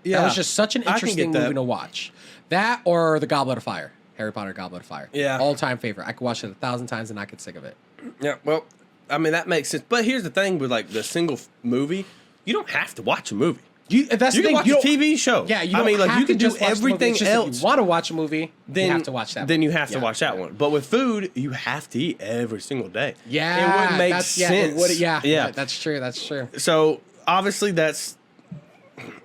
[SPEAKER 2] Yeah,
[SPEAKER 1] That was just such an
[SPEAKER 2] I can
[SPEAKER 1] interesting
[SPEAKER 2] get that.
[SPEAKER 1] movie to watch. That or The Goblet of Fire. Harry Potter Goblet of Fire.
[SPEAKER 2] Yeah.
[SPEAKER 1] All-time favorite. I could watch it 1,000 times and not get sick of it.
[SPEAKER 2] Yeah, well, I mean that makes sense. But here's the thing with like the single movie, you don't have to watch a movie.
[SPEAKER 1] That's
[SPEAKER 2] You
[SPEAKER 1] the
[SPEAKER 2] can
[SPEAKER 1] thing.
[SPEAKER 2] watch a TV show.
[SPEAKER 1] Yeah, you
[SPEAKER 2] I
[SPEAKER 1] don't
[SPEAKER 2] mean, like
[SPEAKER 1] have
[SPEAKER 2] you can
[SPEAKER 1] to
[SPEAKER 2] do
[SPEAKER 1] just watch the movie.
[SPEAKER 2] everything
[SPEAKER 1] It's just if
[SPEAKER 2] else.
[SPEAKER 1] you want to watch a movie,
[SPEAKER 2] Then
[SPEAKER 1] you have to watch that.
[SPEAKER 2] Then
[SPEAKER 1] one.
[SPEAKER 2] you have to
[SPEAKER 1] Yeah,
[SPEAKER 2] watch that
[SPEAKER 1] yeah.
[SPEAKER 2] one. But with food, you have to eat every single day.
[SPEAKER 1] Yeah,
[SPEAKER 2] it wouldn't make
[SPEAKER 1] that's,
[SPEAKER 2] sense.
[SPEAKER 1] Yeah,
[SPEAKER 2] yeah.
[SPEAKER 1] that's true. That's true.
[SPEAKER 2] So obviously that's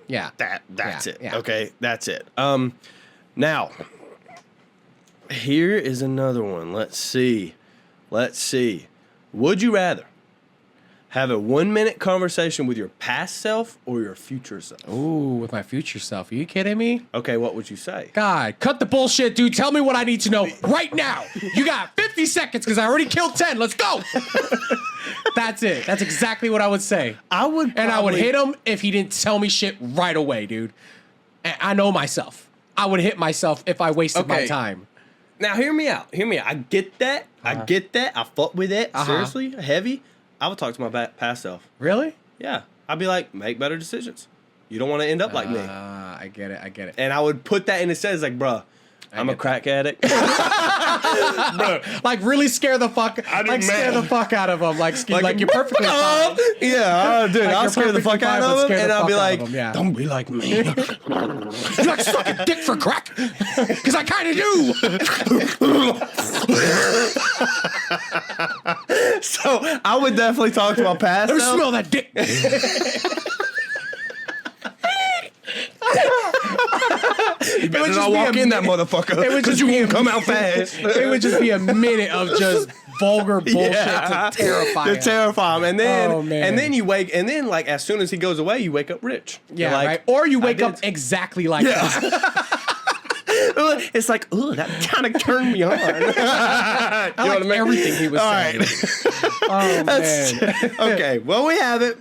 [SPEAKER 1] Yeah,
[SPEAKER 2] that's
[SPEAKER 1] Yeah,
[SPEAKER 2] it.
[SPEAKER 1] yeah.
[SPEAKER 2] Okay, that's it. Now here is another one. Let's see. Would you rather Have a 1-minute conversation with your past self or your future self.
[SPEAKER 1] Ooh, with my future self. Are you kidding me?
[SPEAKER 2] Okay, what would you say?
[SPEAKER 1] God, cut the bullshit, dude. Tell me what I need to know right now. You got 50 seconds because I already killed 10. Let's go. That's it. That's exactly what I would say.
[SPEAKER 2] I would
[SPEAKER 1] hit him if he didn't tell me shit right away, dude. And I know myself. I would hit myself if I wasted my time.
[SPEAKER 2] Now, hear me out. I get that. I fuck with it. Seriously, heavy. I would talk to my past self.
[SPEAKER 1] Really?
[SPEAKER 2] Yeah. I'd be like, make better decisions. You don't want to end up like me.
[SPEAKER 1] I get it.
[SPEAKER 2] And I would put that in his sense, like, bruh, I'm a crack addict.
[SPEAKER 1] Bruh, like really scare the fuck out of him. Like you're perfectly fine.
[SPEAKER 2] Yeah, dude,
[SPEAKER 1] Like,
[SPEAKER 2] I'll scare the fuck out of him, and I'll be like,
[SPEAKER 1] don't be like me. You like sucking dick for crack? Because I kind of do.
[SPEAKER 2] So I would definitely talk to my past
[SPEAKER 1] Let me
[SPEAKER 2] self.
[SPEAKER 1] smell that dick.
[SPEAKER 2] You better not walk in that motherfucker.
[SPEAKER 1] It would just
[SPEAKER 2] won't come out fast.
[SPEAKER 1] It would just be a minute of just vulgar bullshit to terrify him.
[SPEAKER 2] And then you wake, and then like as soon as he goes away, you wake up rich.
[SPEAKER 1] Yeah,
[SPEAKER 2] like,
[SPEAKER 1] right. Or you wake up exactly like that.
[SPEAKER 2] It's like, ooh, that kind of turned me on.
[SPEAKER 1] I like everything he was saying.
[SPEAKER 2] Oh man. Okay, well we have it.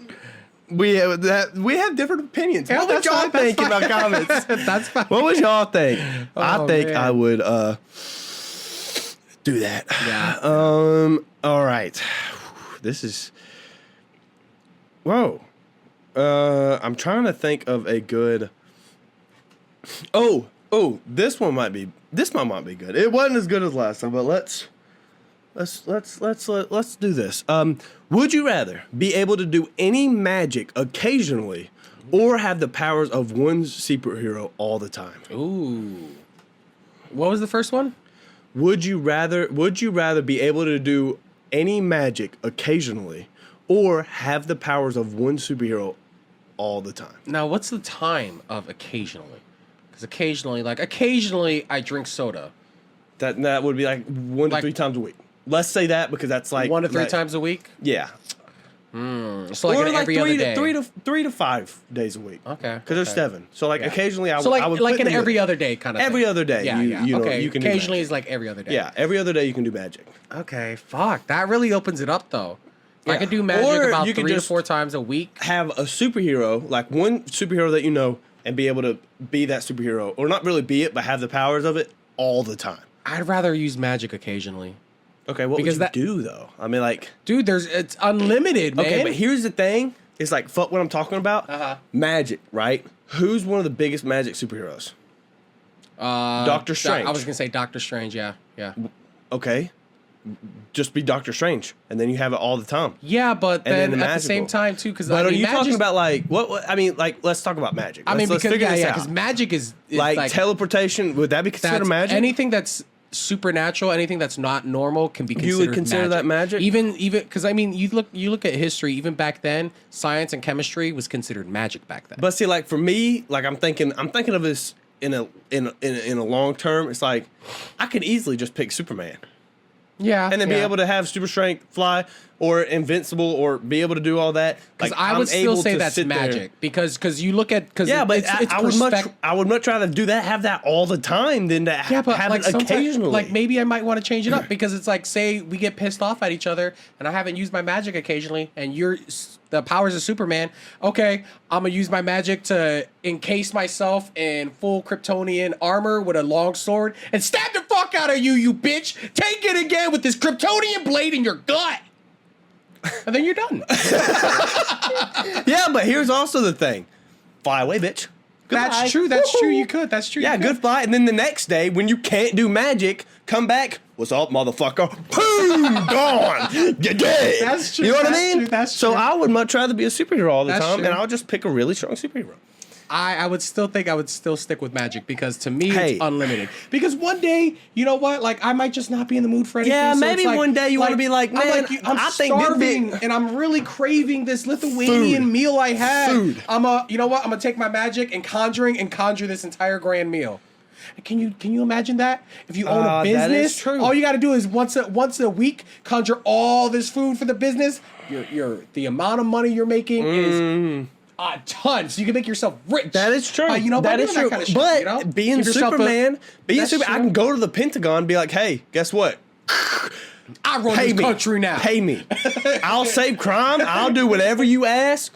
[SPEAKER 2] We have different opinions.
[SPEAKER 1] Yeah,
[SPEAKER 2] What would y'all think in the comments?
[SPEAKER 1] That's fine.
[SPEAKER 2] What would y'all think? I think
[SPEAKER 1] man.
[SPEAKER 2] I would do that.
[SPEAKER 1] Yeah.
[SPEAKER 2] All right. This is. Whoa. I'm trying to think of a good. Oh, this one might be good. It wasn't as good as last time, but let's do this. Would you rather be able to do any magic occasionally or have the powers of one superhero all the time?
[SPEAKER 1] Ooh. What was the first one?
[SPEAKER 2] Would you rather be able to do any magic occasionally or have the powers of one superhero all the time?
[SPEAKER 1] Now, what's the time of occasionally? Because occasionally I drink soda.
[SPEAKER 2] That would be like 1 to 3 times a week. Let's say that because that's like
[SPEAKER 1] 1 to 3 times a week?
[SPEAKER 2] Yeah.
[SPEAKER 1] So like every other day.
[SPEAKER 2] 3 to 5 days a week.
[SPEAKER 1] Okay.
[SPEAKER 2] Because there's 7. So like occasionally I would
[SPEAKER 1] like
[SPEAKER 2] put
[SPEAKER 1] an every other day kind of
[SPEAKER 2] every
[SPEAKER 1] thing.
[SPEAKER 2] other day.
[SPEAKER 1] Yeah,
[SPEAKER 2] You know, you can
[SPEAKER 1] occasionally
[SPEAKER 2] do
[SPEAKER 1] is like every other day.
[SPEAKER 2] Yeah, every other day you can do magic.
[SPEAKER 1] Okay, fuck. That really opens it up though.
[SPEAKER 2] Yeah.
[SPEAKER 1] I could do magic
[SPEAKER 2] Or
[SPEAKER 1] about
[SPEAKER 2] you could
[SPEAKER 1] 3 to
[SPEAKER 2] just
[SPEAKER 1] 4 times a week.
[SPEAKER 2] Have a superhero, like one superhero that you know, and be able to be that superhero, or not really be it, but have the powers of it all the time.
[SPEAKER 1] I'd rather use magic occasionally.
[SPEAKER 2] Okay, what would you do though? I mean, like,
[SPEAKER 1] dude, it's unlimited, man.
[SPEAKER 2] Okay, but here's the thing: it's like fuck what I'm talking about. Magic, right? Who's one of the biggest magic superheroes? Doctor Strange.
[SPEAKER 1] I was gonna say Doctor Strange. Yeah.
[SPEAKER 2] Okay, just be Doctor Strange, and then you have it all the time.
[SPEAKER 1] Yeah, but
[SPEAKER 2] and
[SPEAKER 1] then at the same time too, because
[SPEAKER 2] are you talking about like what? I mean, like let's talk about magic. Let's figure this out.
[SPEAKER 1] Because magic is
[SPEAKER 2] like teleportation. Would that be considered magic?
[SPEAKER 1] Anything that's supernatural, anything that's not normal can be considered.
[SPEAKER 2] You would consider that magic?
[SPEAKER 1] Even because I mean, you look at history. Even back then, science and chemistry was considered magic back then.
[SPEAKER 2] But see, like for me, like I'm thinking of this in a long term. It's like I could easily just pick Superman.
[SPEAKER 1] Yeah,
[SPEAKER 2] and then be able to have super strength, fly, or invincible, or be able to do all that.
[SPEAKER 1] Because I would still say that's magic. Because you look at
[SPEAKER 2] I would much rather do that, have that all the time than to have
[SPEAKER 1] like
[SPEAKER 2] it occasionally.
[SPEAKER 1] Like maybe I might want to change it up because it's like, say we get pissed off at each other, and I haven't used my magic occasionally, and the powers of Superman. Okay, I'm gonna use my magic to encase myself in full Kryptonian armor with a long sword and stab the fuck out of you, you bitch! Take it again with this Kryptonian blade in your gut, and then you're done.
[SPEAKER 2] Yeah, but here's also the thing: fly away, bitch. Goodbye.
[SPEAKER 1] That's true. That's true. You could. That's true.
[SPEAKER 2] Yeah, good fly. And then the next day, when you can't do magic, come back. What's up, motherfucker? Boom, gone. You're dead.
[SPEAKER 1] That's true.
[SPEAKER 2] You know what I
[SPEAKER 1] That's
[SPEAKER 2] mean?
[SPEAKER 1] true. That's
[SPEAKER 2] so
[SPEAKER 1] true.
[SPEAKER 2] I would much rather be a superhero all the
[SPEAKER 1] That's
[SPEAKER 2] time,
[SPEAKER 1] true.
[SPEAKER 2] and I'll just pick a really strong superhero.
[SPEAKER 1] I would still think I would still stick with magic because to me it's unlimited. Because one day, you know what? Like I might just not be in the mood for anything.
[SPEAKER 2] Yeah,
[SPEAKER 1] so
[SPEAKER 2] maybe
[SPEAKER 1] it's like,
[SPEAKER 2] one day you want to be like, man,
[SPEAKER 1] I'm
[SPEAKER 2] I think
[SPEAKER 1] starving and I'm really craving this Lithuanian meal I had.
[SPEAKER 2] Food.
[SPEAKER 1] You know what? I'm gonna take my magic and conjure this entire grand meal. Can you imagine that? If you own a
[SPEAKER 2] That
[SPEAKER 1] business,
[SPEAKER 2] is true.
[SPEAKER 1] all you got to do is once a week conjure all this food for the business. The amount of money you're making is a ton, so you can make yourself rich.
[SPEAKER 2] That is true.
[SPEAKER 1] By
[SPEAKER 2] That is
[SPEAKER 1] doing
[SPEAKER 2] true.
[SPEAKER 1] kind of shit,
[SPEAKER 2] but
[SPEAKER 1] you know?
[SPEAKER 2] being
[SPEAKER 1] Give yourself
[SPEAKER 2] Superman,
[SPEAKER 1] That's
[SPEAKER 2] I
[SPEAKER 1] true.
[SPEAKER 2] can go to the Pentagon and be like, hey, guess what?
[SPEAKER 1] I run
[SPEAKER 2] Pay
[SPEAKER 1] this
[SPEAKER 2] me.
[SPEAKER 1] country now.
[SPEAKER 2] Pay me. I'll save crime. I'll do whatever you ask.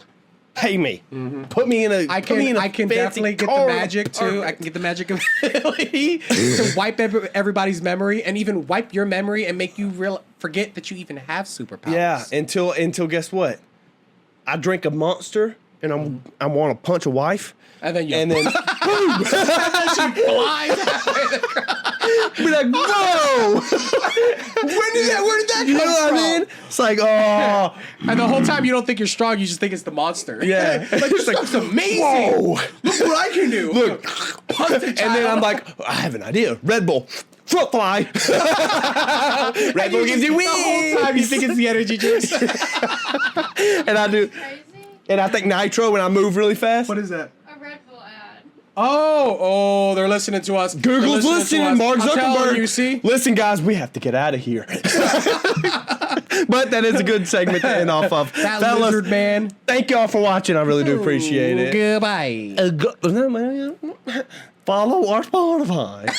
[SPEAKER 2] Pay me. Put me in a.
[SPEAKER 1] I
[SPEAKER 2] put me in
[SPEAKER 1] can
[SPEAKER 2] a
[SPEAKER 1] I can
[SPEAKER 2] fancy
[SPEAKER 1] definitely get
[SPEAKER 2] car.
[SPEAKER 1] the magic too. I can get the magic ability to wipe everybody's memory and even wipe your memory and make you forget that you even have superpowers.
[SPEAKER 2] Yeah. Until guess what? I drink a Monster and I want to punch a wife.
[SPEAKER 1] And then
[SPEAKER 2] And then
[SPEAKER 1] she flies halfway the crowd.
[SPEAKER 2] be like, whoa! Where did that
[SPEAKER 1] come
[SPEAKER 2] You know what
[SPEAKER 1] from?
[SPEAKER 2] I mean? It's like, oh,
[SPEAKER 1] And the whole time you don't think you're strong, you just think it's the monster.
[SPEAKER 2] Yeah.
[SPEAKER 1] Like this stuff's amazing.
[SPEAKER 2] whoa!
[SPEAKER 1] Look what I can do.
[SPEAKER 2] Look.
[SPEAKER 1] Punch the
[SPEAKER 2] And then
[SPEAKER 1] child.
[SPEAKER 2] I'm like, I have an idea. Red Bull. Fruit fly. Red Bull gives you
[SPEAKER 1] the whole time you
[SPEAKER 2] wings.
[SPEAKER 1] think it's the energy juice.
[SPEAKER 2] And I do.
[SPEAKER 3] Crazy?
[SPEAKER 2] And I think nitro when I move really fast.
[SPEAKER 1] What is that?
[SPEAKER 3] A Red Bull ad.
[SPEAKER 1] Oh, they're listening to us.
[SPEAKER 2] Google's
[SPEAKER 1] They're
[SPEAKER 2] listening,
[SPEAKER 1] to us.
[SPEAKER 2] Mark
[SPEAKER 1] I'm telling
[SPEAKER 2] Zuckerberg.
[SPEAKER 1] You see?
[SPEAKER 2] Listen, guys, we have to get out of here. But that is a good segment to end off of.
[SPEAKER 1] That
[SPEAKER 2] Fellas,
[SPEAKER 1] lizard man.
[SPEAKER 2] thank y'all for watching. I really do appreciate it.
[SPEAKER 1] Goodbye.
[SPEAKER 2] Follow our Spotify.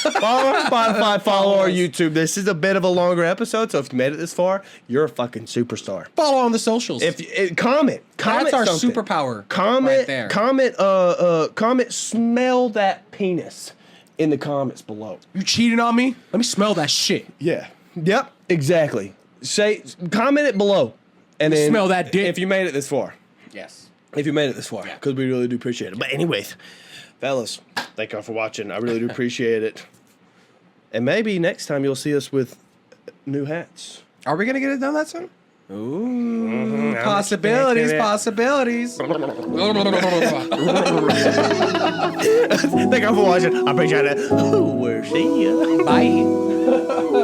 [SPEAKER 2] Follow our YouTube. This is a bit of a longer episode, so if you made it this far, you're a fucking superstar.
[SPEAKER 1] Follow on the socials.
[SPEAKER 2] Comment
[SPEAKER 1] That's our
[SPEAKER 2] something.
[SPEAKER 1] superpower.
[SPEAKER 2] Comment,
[SPEAKER 1] right there.
[SPEAKER 2] comment, smell that penis in the comments below.
[SPEAKER 1] You cheating on me? Let me smell that shit.
[SPEAKER 2] Yeah. Yep. Exactly. Comment it below, and then
[SPEAKER 1] Smell that dick.
[SPEAKER 2] if you made it this far.
[SPEAKER 1] Yes.
[SPEAKER 2] If you made it this far, because we really do appreciate it. But anyways, fellas, thank y'all for watching. I really do appreciate it. And maybe next time you'll see us with new hats.
[SPEAKER 1] Are we gonna get it done that soon? Ooh,
[SPEAKER 2] I'm
[SPEAKER 1] possibilities,
[SPEAKER 2] expecting it.
[SPEAKER 1] possibilities.
[SPEAKER 2] Thank y'all for watching. I appreciate it. We'll see ya.
[SPEAKER 1] Bye.